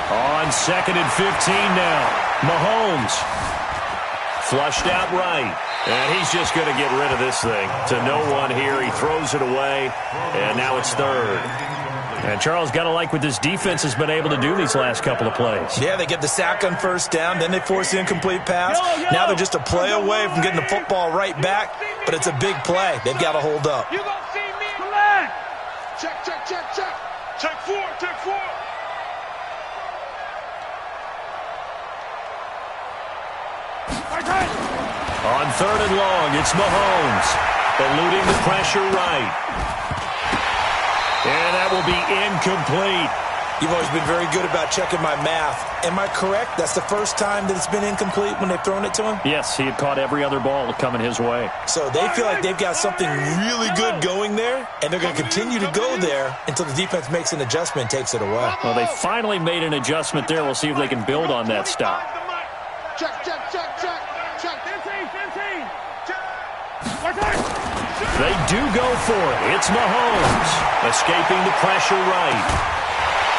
On 2nd and 15 now. Mahomes. Flushed out right. And he's just going to get rid of this thing. To no one here. He throws it away. And now it's 3rd. And Charles, got to like what this defense has been able to do these last couple of plays. Yeah, they get the sack on 1st down. Then they force the incomplete pass. Now they're just a play away from getting the football right back. But it's a big play. They've got to hold up. You gonna see me? Relax. Check. Check 4. On 3rd and long, it's Mahomes. Eluding the pressure right. And that will be incomplete. You've always been very good about checking my math. Am I correct? That's the first time that it's been incomplete when they've thrown it to him? Yes, he had caught every other ball coming his way. So they feel like they've got something really good going there, and they're going to continue to go there until the defense makes an adjustment and takes it away. Well, they finally made an adjustment there. We'll see if they can build on that stop. Check. 15. They do go for it. It's Mahomes. Escaping the pressure right.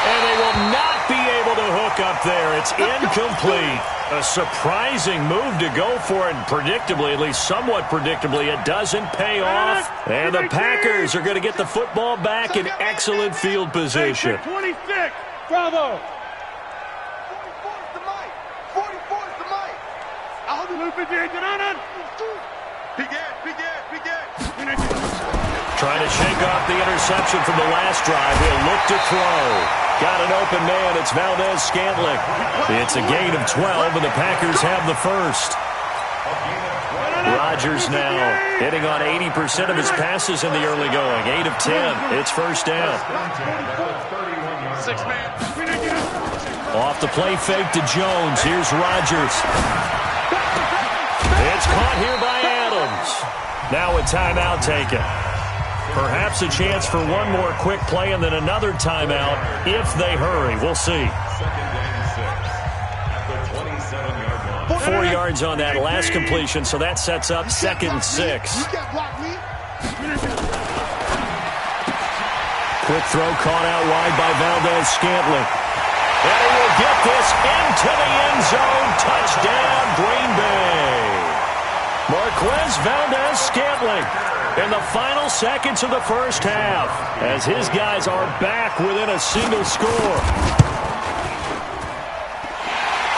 And they will not be able to hook up there. It's incomplete. A surprising move to go for it, and predictably, at least somewhat predictably, it doesn't pay off. And the Packers are going to get the football back in excellent field position. 26. Bravo. 44 is the mic. 44 is the mic. Trying to shake off the interception from the last drive. He'll look to throw. Got an open man. It's Valdez-Scantling. It's a gain of 12, and the Packers have the first. Rodgers now hitting on 80% of his passes in the early going. 8 of 10. It's first down. Off the play fake to Jones. Here's Rodgers. It's caught here by Adams. Now a timeout taken. Perhaps a chance for one more quick play and then another timeout if they hurry. We'll see. 4 yards on that last completion, so that sets up 2nd and 6. Quick throw caught out wide by Valdez-Scantling. And he will get this into the end zone. Touchdown, Green Bay. Marquez Valdez-Scantling in the final seconds of the first half as his guys are back within a single score.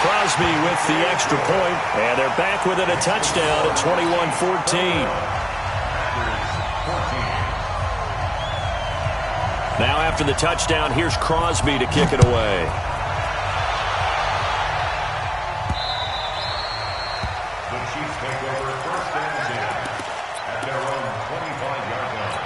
Crosby with the extra point, and they're back within a touchdown at 21-14. Now after the touchdown, here's Crosby to kick it away. The Chiefs take over 1st and 10 at their own 25-yard line.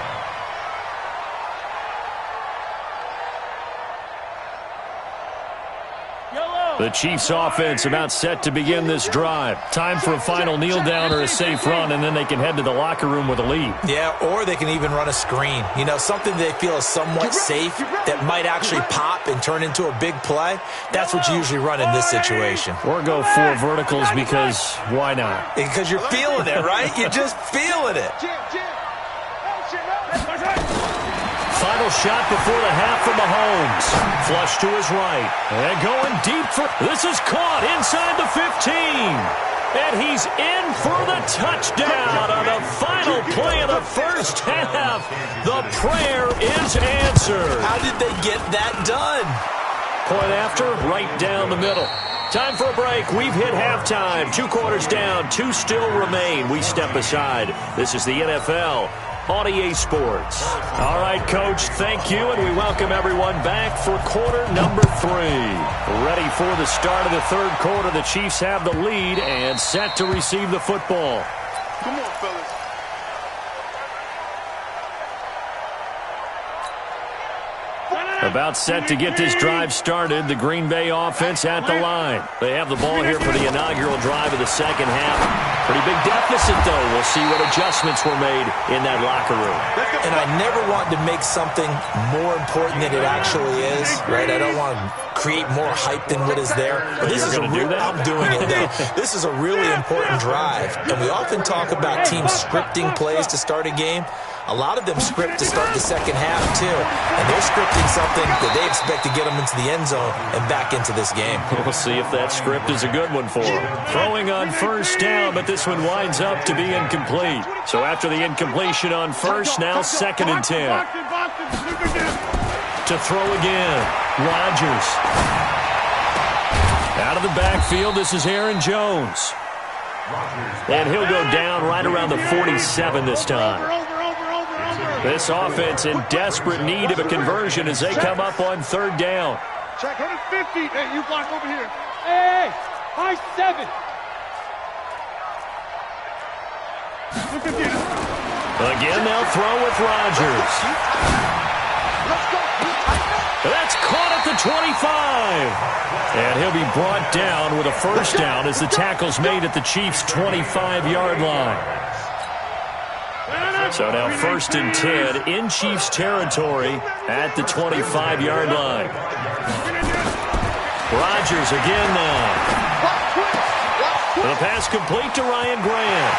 The Chiefs offense about set to begin this drive. Time for a final kneel down or a safe run, and then they can head to the locker room with a lead. Yeah, or they can even run a screen. You know, something they feel is somewhat safe that might actually pop and turn into a big play. That's what you usually run in this situation. Or go 4 verticals because why not? Because you're feeling it, right? You're just feeling it. Final shot before the half from Mahomes. Flush to his right. And going deep for... This is caught inside the 15. And he's in for the touchdown on the final play of the first half. The prayer is answered. How did they get that done? Point after, right down the middle. Time for a break. We've hit halftime. 2 quarters down. 2 still remain. We step aside. This is the NFL on EA Sports. All right, Coach, thank you, and we welcome everyone back for quarter number 3. Ready for the start of the 3rd quarter. The Chiefs have the lead and set to receive the football. Come on, fellas. About set to get this drive started. The Green Bay offense at the line. They have the ball here for the inaugural drive of the second half. Pretty big deficit, though. We'll see what adjustments were made in that locker room. And I never want to make something more important than it actually is, right? I don't want to create more hype than what is there. But this is a real, I'm doing it, though. This is a really important drive. And we often talk about teams scripting plays to start a game. A lot of them script to start the second half, too. And they're scripting something that they expect to get them into the end zone and back into this game. We'll see if that script is a good one for them. Throwing on first down, but this one winds up to be incomplete. So after the incompletion on first, now 2nd and 10. To throw again, Rodgers. Out of the backfield, this is Aaron Jones. And he'll go down right around the 47 this time. This offense in desperate need of a conversion as they come up on 3rd down. Check 150. Hey, you block over here. Hey, high 7. Look again. Again, they'll throw with Rodgers. That's caught at the 25. And he'll be brought down with a first down as the tackle's made at the Chiefs' 25-yard line. So now 1st and 10 in Chiefs territory at the 25-yard line. Rodgers again now. The pass complete to Ryan Grant.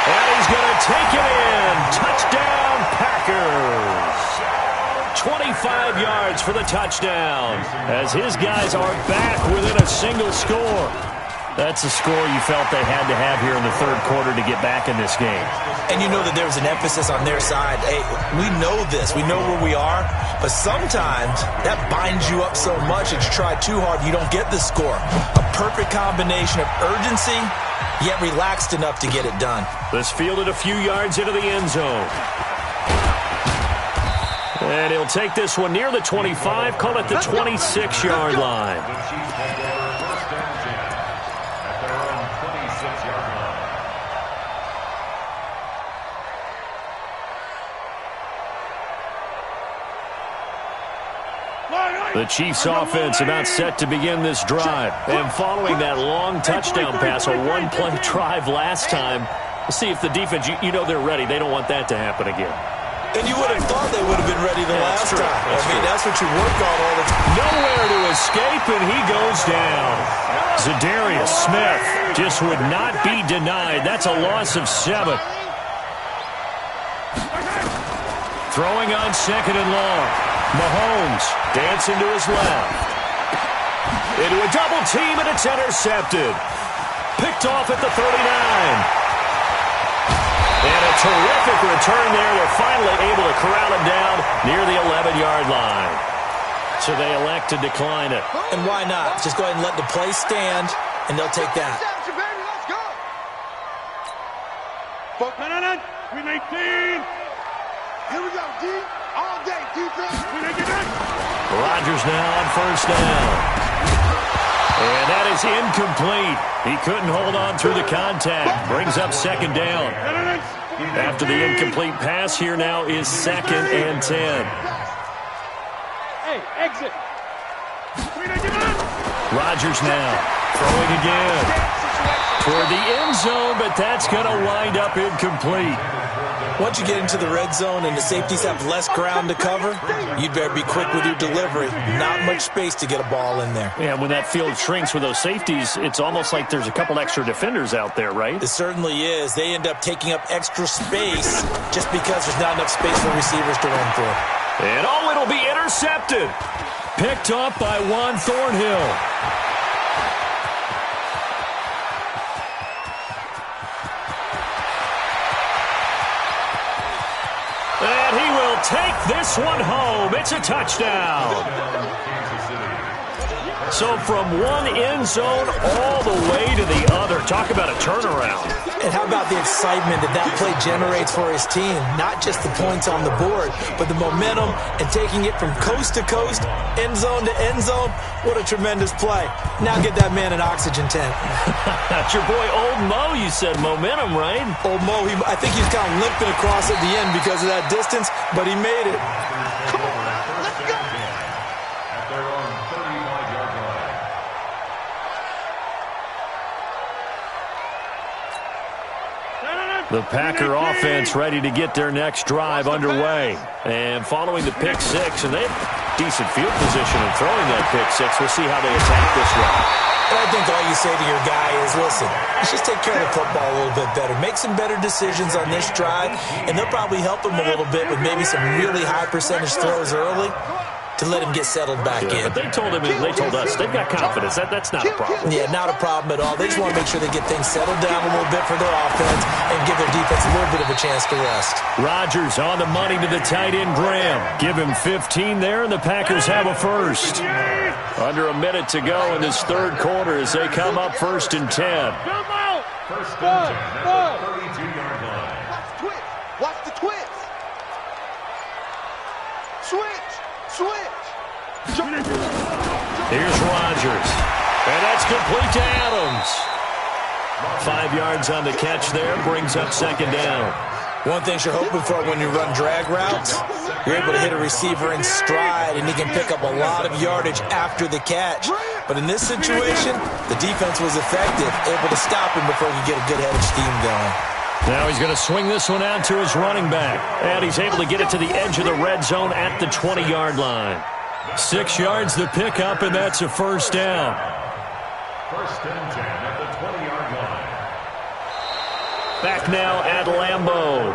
And he's going to take it in. Touchdown, Packers. 25 yards for the touchdown, as his guys are back within a single score. That's a score you felt they had to have here in the third quarter to get back in this game. And you know that there's an emphasis on their side. Hey, we know this. We know where we are. But sometimes that binds you up so much that you try too hard, you don't get the score. A perfect combination of urgency, yet relaxed enough to get it done. This fielded a few yards into the end zone. And he'll take this one near the 25, call it the 26-yard line. The Chiefs offense about set to begin this drive. And following that long touchdown pass, a one-play drive last time, we'll see if the defense, you know they're ready. They don't want that to happen again. And you would have thought they would have been ready the last time. That's what you work on all the time. Nowhere to escape, and he goes down. Zadarius Smith just would not be denied. That's a loss of 7. Throwing on 2nd and long. Mahomes dancing to his left. Into a double team, and it's intercepted. Picked off at the 39. And a terrific return there. They're finally able to corral him down near the 11-yard line. So they elect to decline it. And why not? Just go ahead and let the play stand, and they'll take that. No. 319. Here we go, D. All day, defense. Rodgers now on 1st down. And that is incomplete. He couldn't hold on through the contact. Brings up 2nd down. After the incomplete pass, here now is 2nd and 10. Hey, exit. Rodgers now throwing again. Toward the end zone, but that's going to wind up incomplete. Once you get into the red zone and the safeties have less ground to cover, you'd better be quick with your delivery. Not much space to get a ball in there. Yeah, when that field shrinks with those safeties, it's almost like there's a couple extra defenders out there, right? It certainly is. They end up taking up extra space just because there's not enough space for receivers to run through. And it'll be intercepted. Picked up by Juan Thornhill. And he will take this one home. It's a touchdown. So from one end zone all the way to the other. Talk about a turnaround. And how about the excitement that play generates for his team? Not just the points on the board, but the momentum and taking it from coast to coast, end zone to end zone. What a tremendous play. Now get that man an oxygen tent. That's your boy Old Mo, you said. Momentum, right? Old Mo, I think he's kind of limping across at the end because of that distance, but he made it. Come on, let's go. At their own 35-yard line. The Packer offense ready to get their next drive underway. And following the pick six, and they have decent field position in throwing that pick six. We'll see how they attack this one. And I think all you say to your guy is, listen, let's just take care of the football a little bit better. Make some better decisions on this drive, and they'll probably help him a little bit with maybe some really high percentage throws early to let him get settled back in. But they told him, they told us, they've got confidence. That's not a problem. Yeah, not a problem at all. They just want to make sure they get things settled down a little bit for their offense and give their defense a little bit of a chance to rest. Rodgers on the money to the tight end, Graham. Give him 15 there, and the Packers have a first. Under a minute to go in this third quarter as they come up 1st and 10. First and 10 at the 32-yard line. Watch the twist. Switch. Here's Rodgers. And that's complete to Adams. 5 yards on the catch there. Brings up 2nd down. One thing you're hoping for when you run drag routes, you're able to hit a receiver in stride, and he can pick up a lot of yardage after the catch. But in this situation, the defense was effective, able to stop him before he could get a good head of steam going. Now he's going to swing this one out to his running back. And he's able to get it to the edge of the red zone at the 20-yard line. 6 yards the pickup, and that's a first down. First and 10 at the 20-yard line. Back now at Lambeau.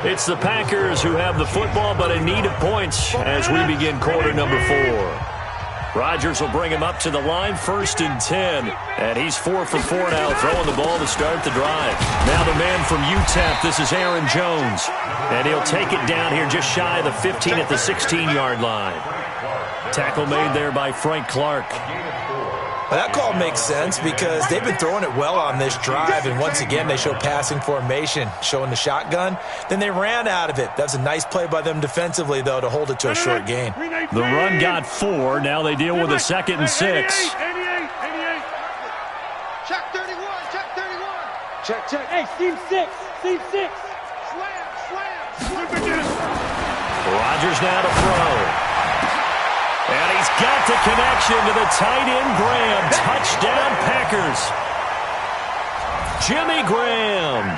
It's the Packers who have the football, but in need of points as we begin quarter number 4. Rodgers will bring him up to the line, 1st and 10. And he's 4 for 4 now, throwing the ball to start the drive. Now the man from UTEP, this is Aaron Jones. And he'll take it down here just shy of the 15 at the 16-yard line. Tackle made there by Frank Clark. Well, that call makes sense because they've been throwing it well on this drive, and once again they show passing formation, showing the shotgun. Then they ran out of it. That's a nice play by them defensively, though, to hold it to a short gain. The run got 4. Now they deal with a 2nd and 6. 88. Check 31, check 31. Check. Hey, seam 6. Slam. Rodgers now to throw. And he's got the connection to the tight end, Graham. Touchdown, Packers. Jimmy Graham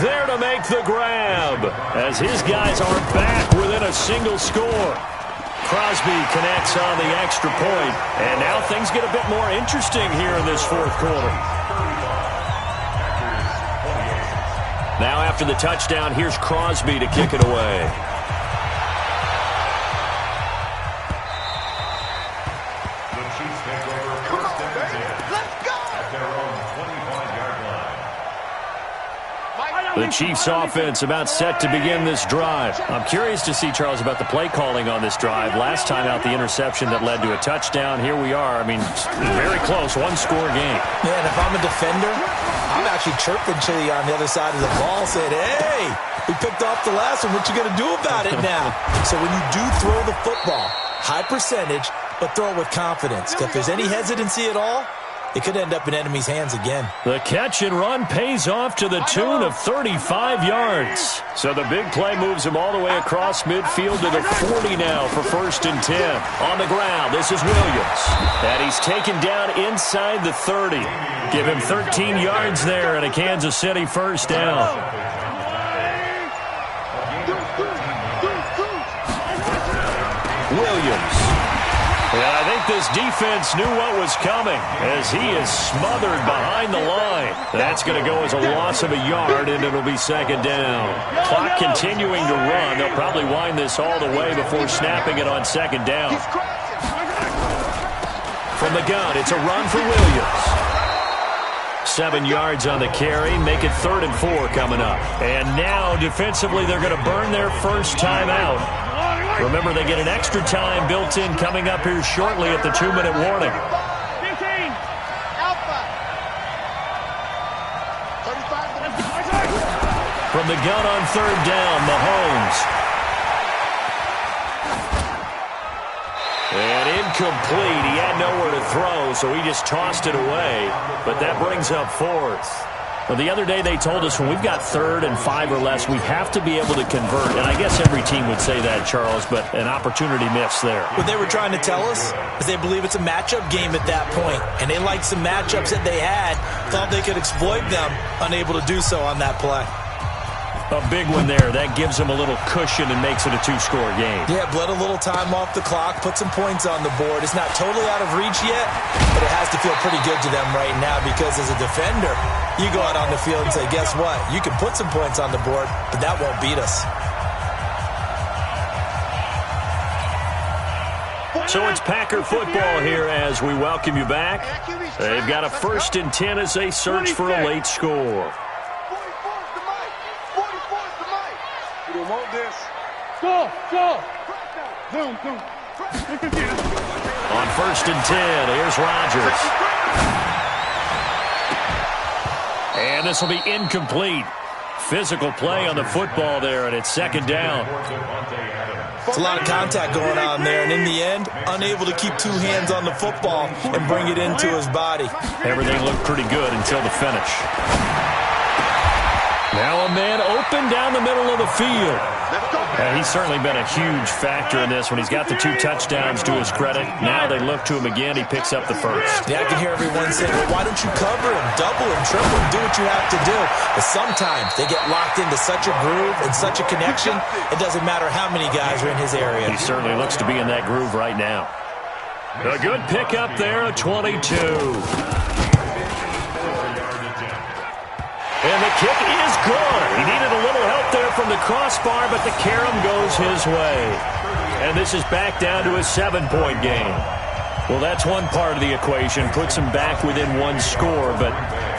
there to make the grab as his guys are back within a single score. Crosby connects on the extra point, and now things get a bit more interesting here in this 4th quarter. Now after the touchdown, here's Crosby to kick it away. The Chiefs offense about set to begin this drive. I'm curious to see, Charles, about the play calling on this drive. Last time out, the interception that led to a touchdown. Here we are. I mean, very close, 1-score game. Yeah, and if I'm a defender, I'm actually chirping Chili on the other side of the ball saying, hey, we picked off the last one. What you going to do about it now? So when you do throw the football, high percentage, but throw it with confidence. If there's any hesitancy at all, it could end up in enemy's hands again. The catch and run pays off to the tune of 35 yards. So the big play moves him all the way across midfield to the 40 now for 1st and 10. On the ground, this is Williams. And he's taken down inside the 30. Give him 13 yards there and a Kansas City 1st down. Williams. And I think this defense knew what was coming as he is smothered behind the line. That's going to go as a loss of a yard, and it'll be 2nd down. Clock continuing to run. They'll probably wind this all the way before snapping it on 2nd down. From the gun, it's a run for Williams. 7 yards on the carry. Make it 3rd and 4 coming up. And now, defensively, they're going to burn their first time out. Remember, they get an extra time built in coming up here shortly at the 2-minute warning. 15. Alpha. 35. From the gun on 3rd down, Mahomes. And incomplete. He had nowhere to throw, so he just tossed it away. But that brings up 4th. Well, the other day they told us when we've got 3rd and 5 or less, we have to be able to convert. And I guess every team would say that, Charles, but an opportunity missed there. What they were trying to tell us is they believe it's a matchup game at that point. And they liked some matchups that they had, thought they could exploit them, unable to do so on that play. A big one there. That gives them a little cushion and makes it a 2-score game. Yeah, bled a little time off the clock, put some points on the board. It's not totally out of reach yet, but it has to feel pretty good to them right now because as a defender, you go out on the field and say, guess what? You can put some points on the board, but that won't beat us. So it's Packer football here as we welcome you back. They've got a 1st and 10 as they search for a late score. 44's the mic. 44's the mic. You don't want this. Go. Zoom. On 1st and 10, here's Rodgers. And this will be incomplete. Physical play on the football there, and it's 2nd down. It's a lot of contact going on there, and in the end, unable to keep 2 hands on the football and bring it into his body. Everything looked pretty good until the finish. Now a man open down the middle of the field. And he's certainly been a huge factor in this when he's got the 2 touchdowns to his credit. Now they look to him again. He picks up the 1st. Yeah, I can hear everyone saying, well, why don't you cover him, double him, triple him, do what you have to do. But sometimes they get locked into such a groove and such a connection, it doesn't matter how many guys are in his area. He certainly looks to be in that groove right now. A good pickup there, a 22. And the kick is good. He needed a little help there from the crossbar, but the carom goes his way. And this is back down to a 7-point game. Well, that's one part of the equation. Puts them back within one score, but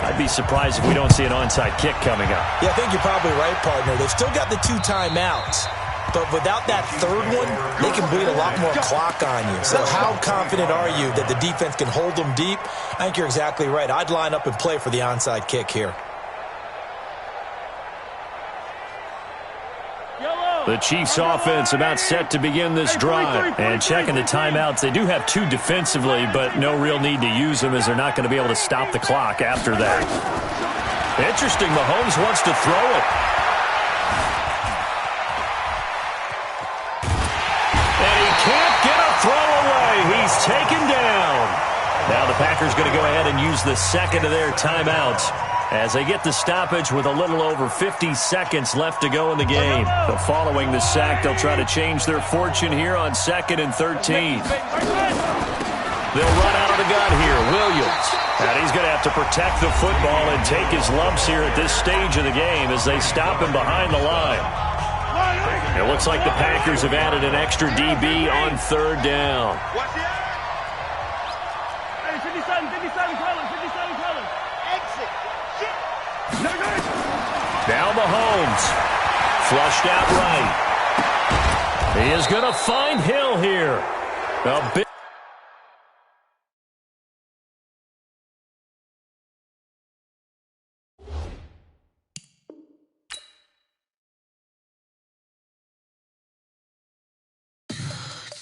I'd be surprised if we don't see an onside kick coming up. Yeah, I think you're probably right, partner. They've still got the 2 timeouts. But without that third one, they can bleed a lot more clock on you. So how confident are you that the defense can hold them deep? I think you're exactly right. I'd line up and play for the onside kick here. The Chiefs offense about set to begin this drive. And checking the timeouts, they do have 2 defensively, but no real need to use them as they're not going to be able to stop the clock after that. Interesting, Mahomes wants to throw it. And he can't get a throw away. He's taken down. Now the Packers going to go ahead and use the second of their timeouts as they get the stoppage with a little over 50 seconds left to go in the game. But following the sack, they'll try to change their fortune here on 2nd and 13. They'll run out of the gun here. Williams. And he's going to have to protect the football and take his lumps here at this stage of the game as they stop him behind the line. It looks like the Packers have added an extra DB on 3rd down. Hey, 57 colors, 57 colors. Exit. Now Mahomes. Flushed out right. He is going to find Hill here. A big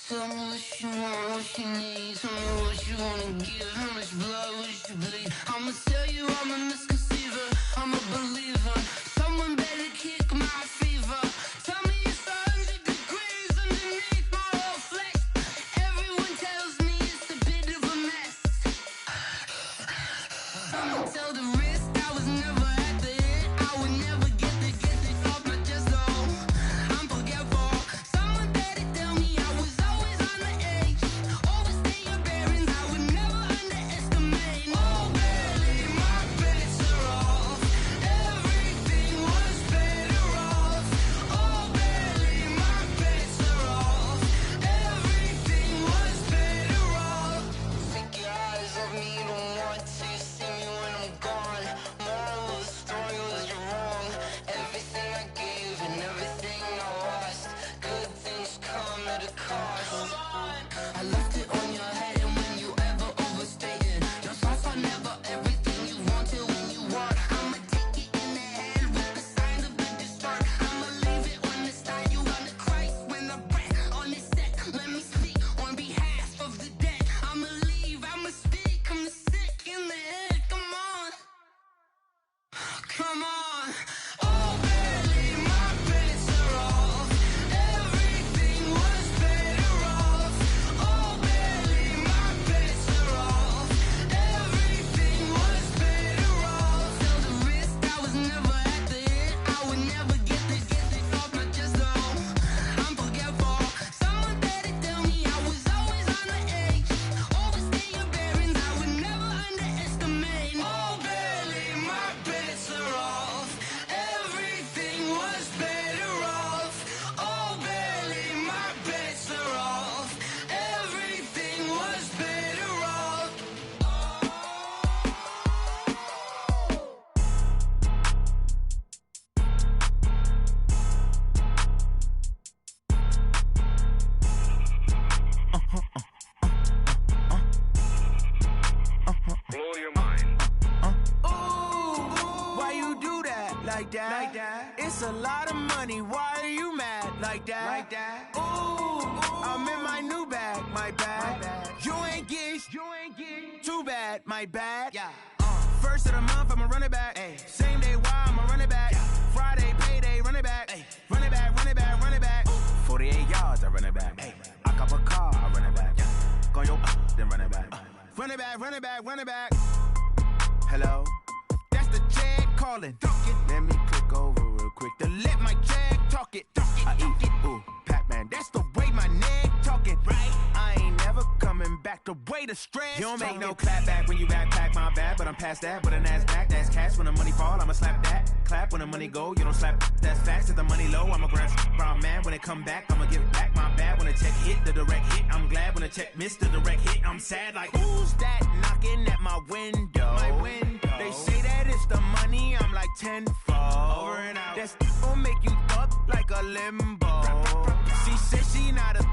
Tell me what you want, what you need. Tell me what you wanna give. How much blood would you bleed? I'ma tell you I'm a misconceiver. I'm a believer. Someone better kick my fever. Tell me it's 100 degrees underneath my whole flesh. Everyone tells me it's a bit of a mess. I'ma tell the risk I was never at the hit. I would never get it off my chest though. I'm forgetful. Someone better tell me I was always on the edge. Overstay your bearings, I would never underestimate. Oh, barely, my bets are off. Everything was better off. Oh, barely, my bets are off. Everything was better off. Take your eyes off me, you don't want to see me when I'm gone. Moral of the story was you're wrong. Everything I gave and everything I lost. Good things come at a cost. I left it on your head, and when you ever overstay it, your thoughts are never everything you wanted when you want. I'ma take it in the head with the signs of the destroy. I'ma leave it on the side. You on the Christ when I breath on this set. Let me speak on behalf of the dead. I'ma leave, I'ma speak. I'm the sick in the head. Come on, come on. Oh, barely, my bets are off. Everything was better off. Oh, barely, my bets are off. Everything was better off. Tell the risk I was never at the hit. I would never get it off my chest though. I'm forgetful. Someone better tell me I was always on the edge. Overstay your bearings, I would never underestimate. Oh, barely, my bets are off. Everything was better off. Oh, barely, my bets are off. Everything was better off. Why you do that like that? It's a lot of money. Why are you mad like that? Ooh, I'm in my new bag, my bad. You ain't getting too bad, my bad. Yeah. First of the month, I'ma run it back. Same day, why I'ma run it back. Friday, payday, run it back. Run it back, run it back, run it back. 48 yards, I run it back. I cop a car, I run it back. Go yo, then run it back. Run it back, run it back, run it back. Hello? That's the check calling. Let me click over real quick to let my check talk it. I eat it, ooh, Pac-Man. That's the way my neck talking. Right? I ain't never coming back the way away the stress. You don't make no clap back when you backpack, my bad, but I'm past that. But a NASDAQ, that's cash. When the money fall, I'ma slap that. Clap when the money go, you don't slap. That's facts. If the money low, I'ma grab brown man. When it come back, I'ma give back my bad. When the check hit, the direct hit, I'm glad. When the check missed, the direct hit, I'm sad. Like, who's that knocking at my window? They say that it's the money, I'm like tenfold. Over and out. That's gon' make you up like a limbo. She said she not a,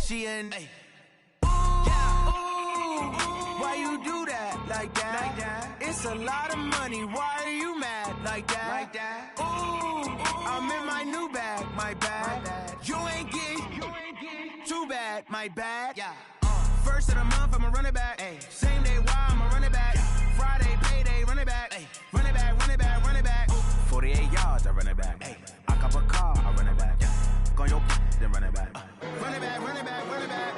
she an. Why you do that like that? It's a lot of money. Why are you mad like that? Ooh, I'm in my new bag, my bad. You ain't getting too bad, my bad. Yeah. First of the month, I'ma run it back. Ay. Same day, why I'ma run it back. Friday, payday, run it back. Ay. Run it back, run it back, run it back. 48 yards, I run it back. Ay. I cop a car, I run it back. Go on your then run it back. Run it back, run it back, run it back.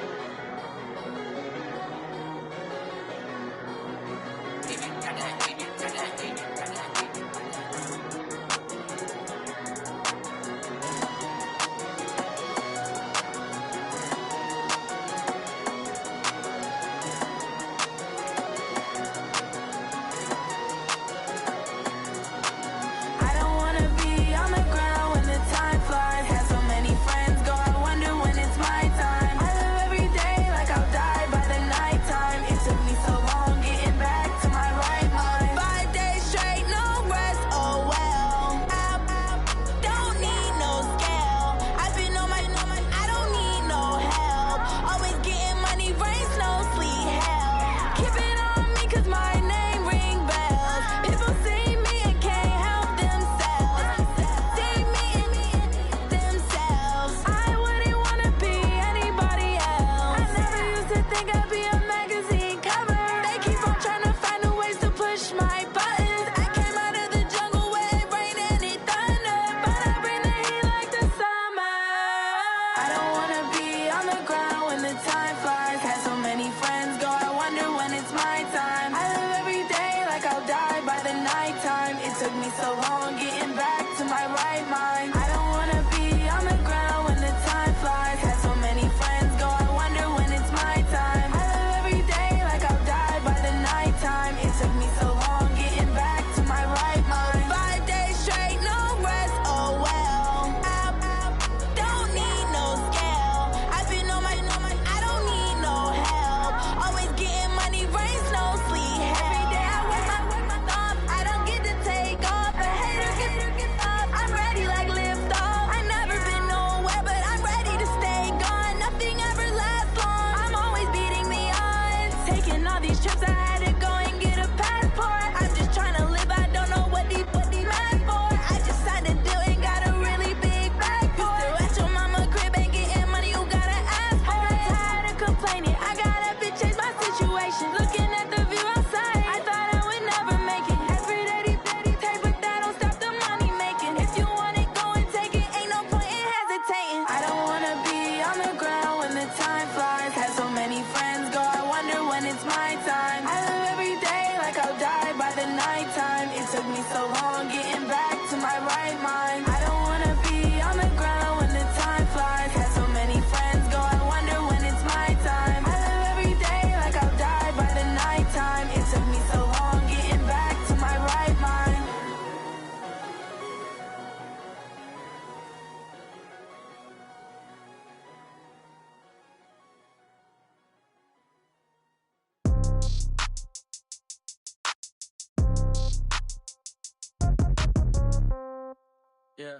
Yeah.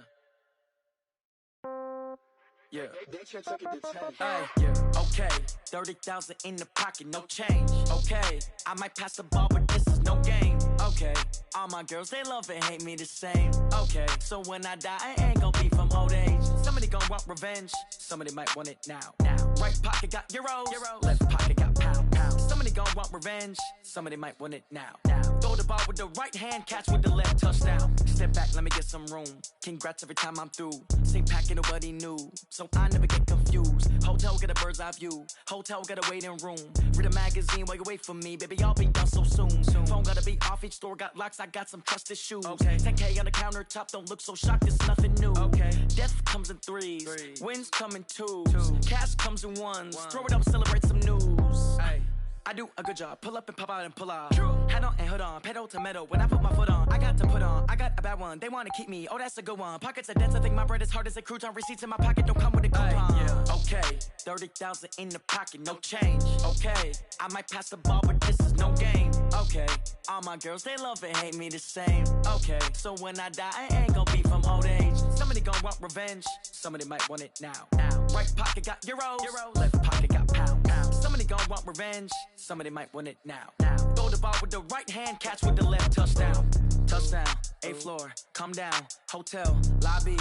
Yeah. Okay. 30,000 in the pocket, no change. Okay. I might pass the ball, but this is no game. Okay. All my girls, they love and hate me the same. Okay. So when I die, I ain't gon' be from old age. Somebody gon' want revenge. Somebody might want it now. Right pocket got euros. Left pocket got pounds. Somebody gon' want revenge. Somebody might want it now. Throw the ball with the right hand, catch with the left, touchdown. Step back, let me get some room. Congrats every time I'm through. Same packet, nobody knew. So I never get confused. Hotel get a bird's eye view. Hotel get a waiting room. Read a magazine while you wait for me. Baby, I'll be done so soon. Phone gotta be off, each store got locks. I got some trusted shoes. 10K on the countertop, don't look so shocked, it's nothing new. Death comes in threes. Wins come in twos. Cash comes in ones. Throw it up, celebrate some news. I do a good job. Pull up and pop out and pull out. Head on and hood on, pedal to metal. When I put my foot on, I got to put on. I got a bad one. They want to keep me. Oh, that's a good one. Pockets are dense. I think my bread is hard as a crouton. Receipts in my pocket don't come with a coupon. Yeah. Okay, 30,000 in the pocket, no change. Okay, I might pass the ball, but this is no game. Okay, all my girls they love and hate me the same. Okay, so when I die, I ain't gonna be from old age. Somebody gon' want revenge. Somebody might want it now. Right pocket got euros. Left pocket got pounds. Somebody gon' want revenge. Somebody might want it now. Throw the ball with the right hand, catch with the left. Touchdown. Touchdown. 8th floor. Come down. Hotel. Lobby.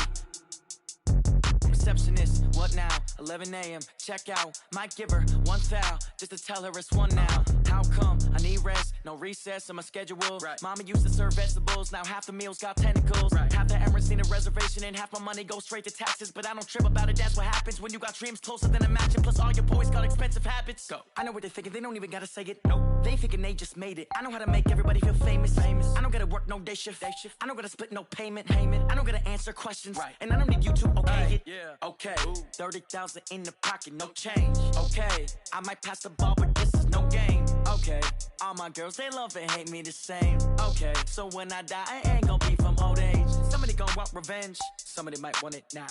Receptionist, what now? 11 a.m. Check out. Might give her one foul just to tell her it's one now. How come? I need rest, no recess in my schedule. Right. Mama used to serve vegetables, now half the meals got tentacles. Right. Half the Emirates need a reservation and half my money goes straight to taxes. But I don't trip about it, that's what happens when you got dreams closer than a matching. Plus all your boys got expensive habits. Go. I know what they're thinking, they don't even gotta say it. Nope. They thinking they just made it. I know how to make everybody feel famous. I don't gotta work no day shift. I don't gotta split no payment. I don't gotta answer questions. Right. And I don't need you to okay it. Yeah. Okay, 30,000 in the pocket, no change. Okay, I might pass the ball, but this is no game. Okay, all my girls, they love and hate me the same. Okay, so when I die, I ain't gonna be from old age. Somebody gon' want revenge, somebody might want it now.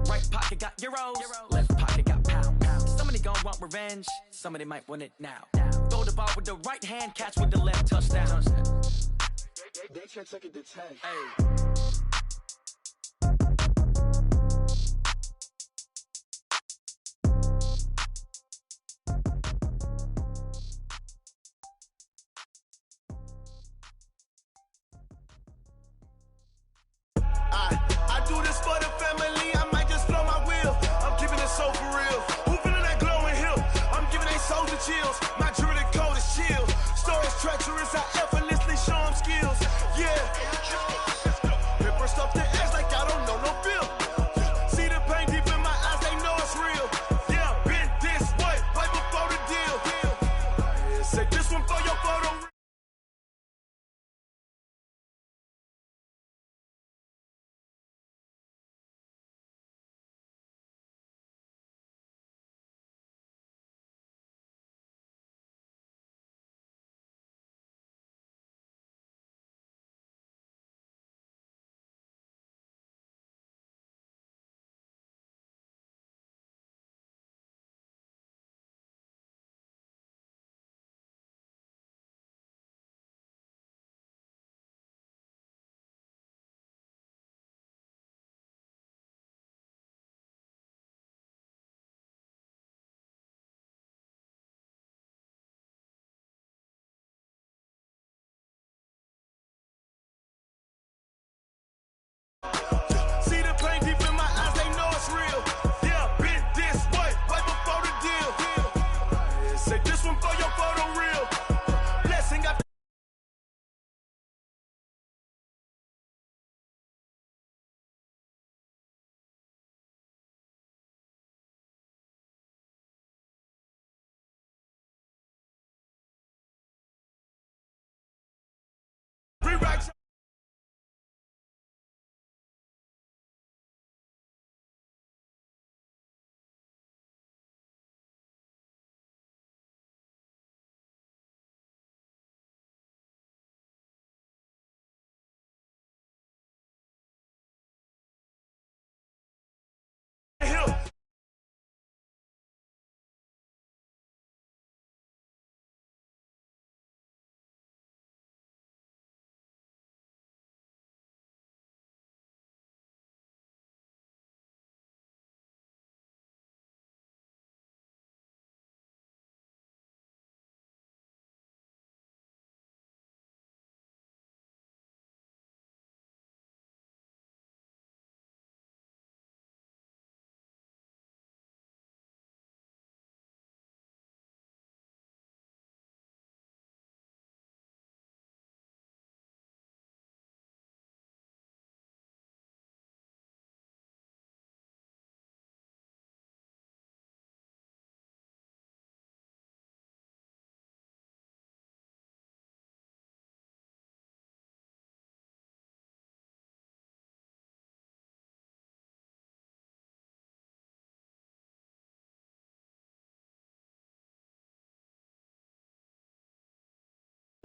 Right pocket got euros, left pocket got pounds. Somebody gon' want revenge, somebody might want it now. Throw the ball with the right hand, catch with the left. Touchdown. They can't take it to 10. Hey. I do this for the family, I might just blow my wheel. I'm keeping it so for real. Who feeling that glowing hill? I'm giving they soldier chills. My jewelry code is chill. Stories treacherous, I effortlessly show them skills. Yeah. Paper stuff to X like I don't know no feel. See the pain deep in my eyes, they know it's real. Yeah, been this way, right before the deal. Say this one for your photo.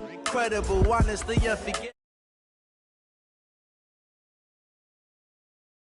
Incredible, honestly, I forget.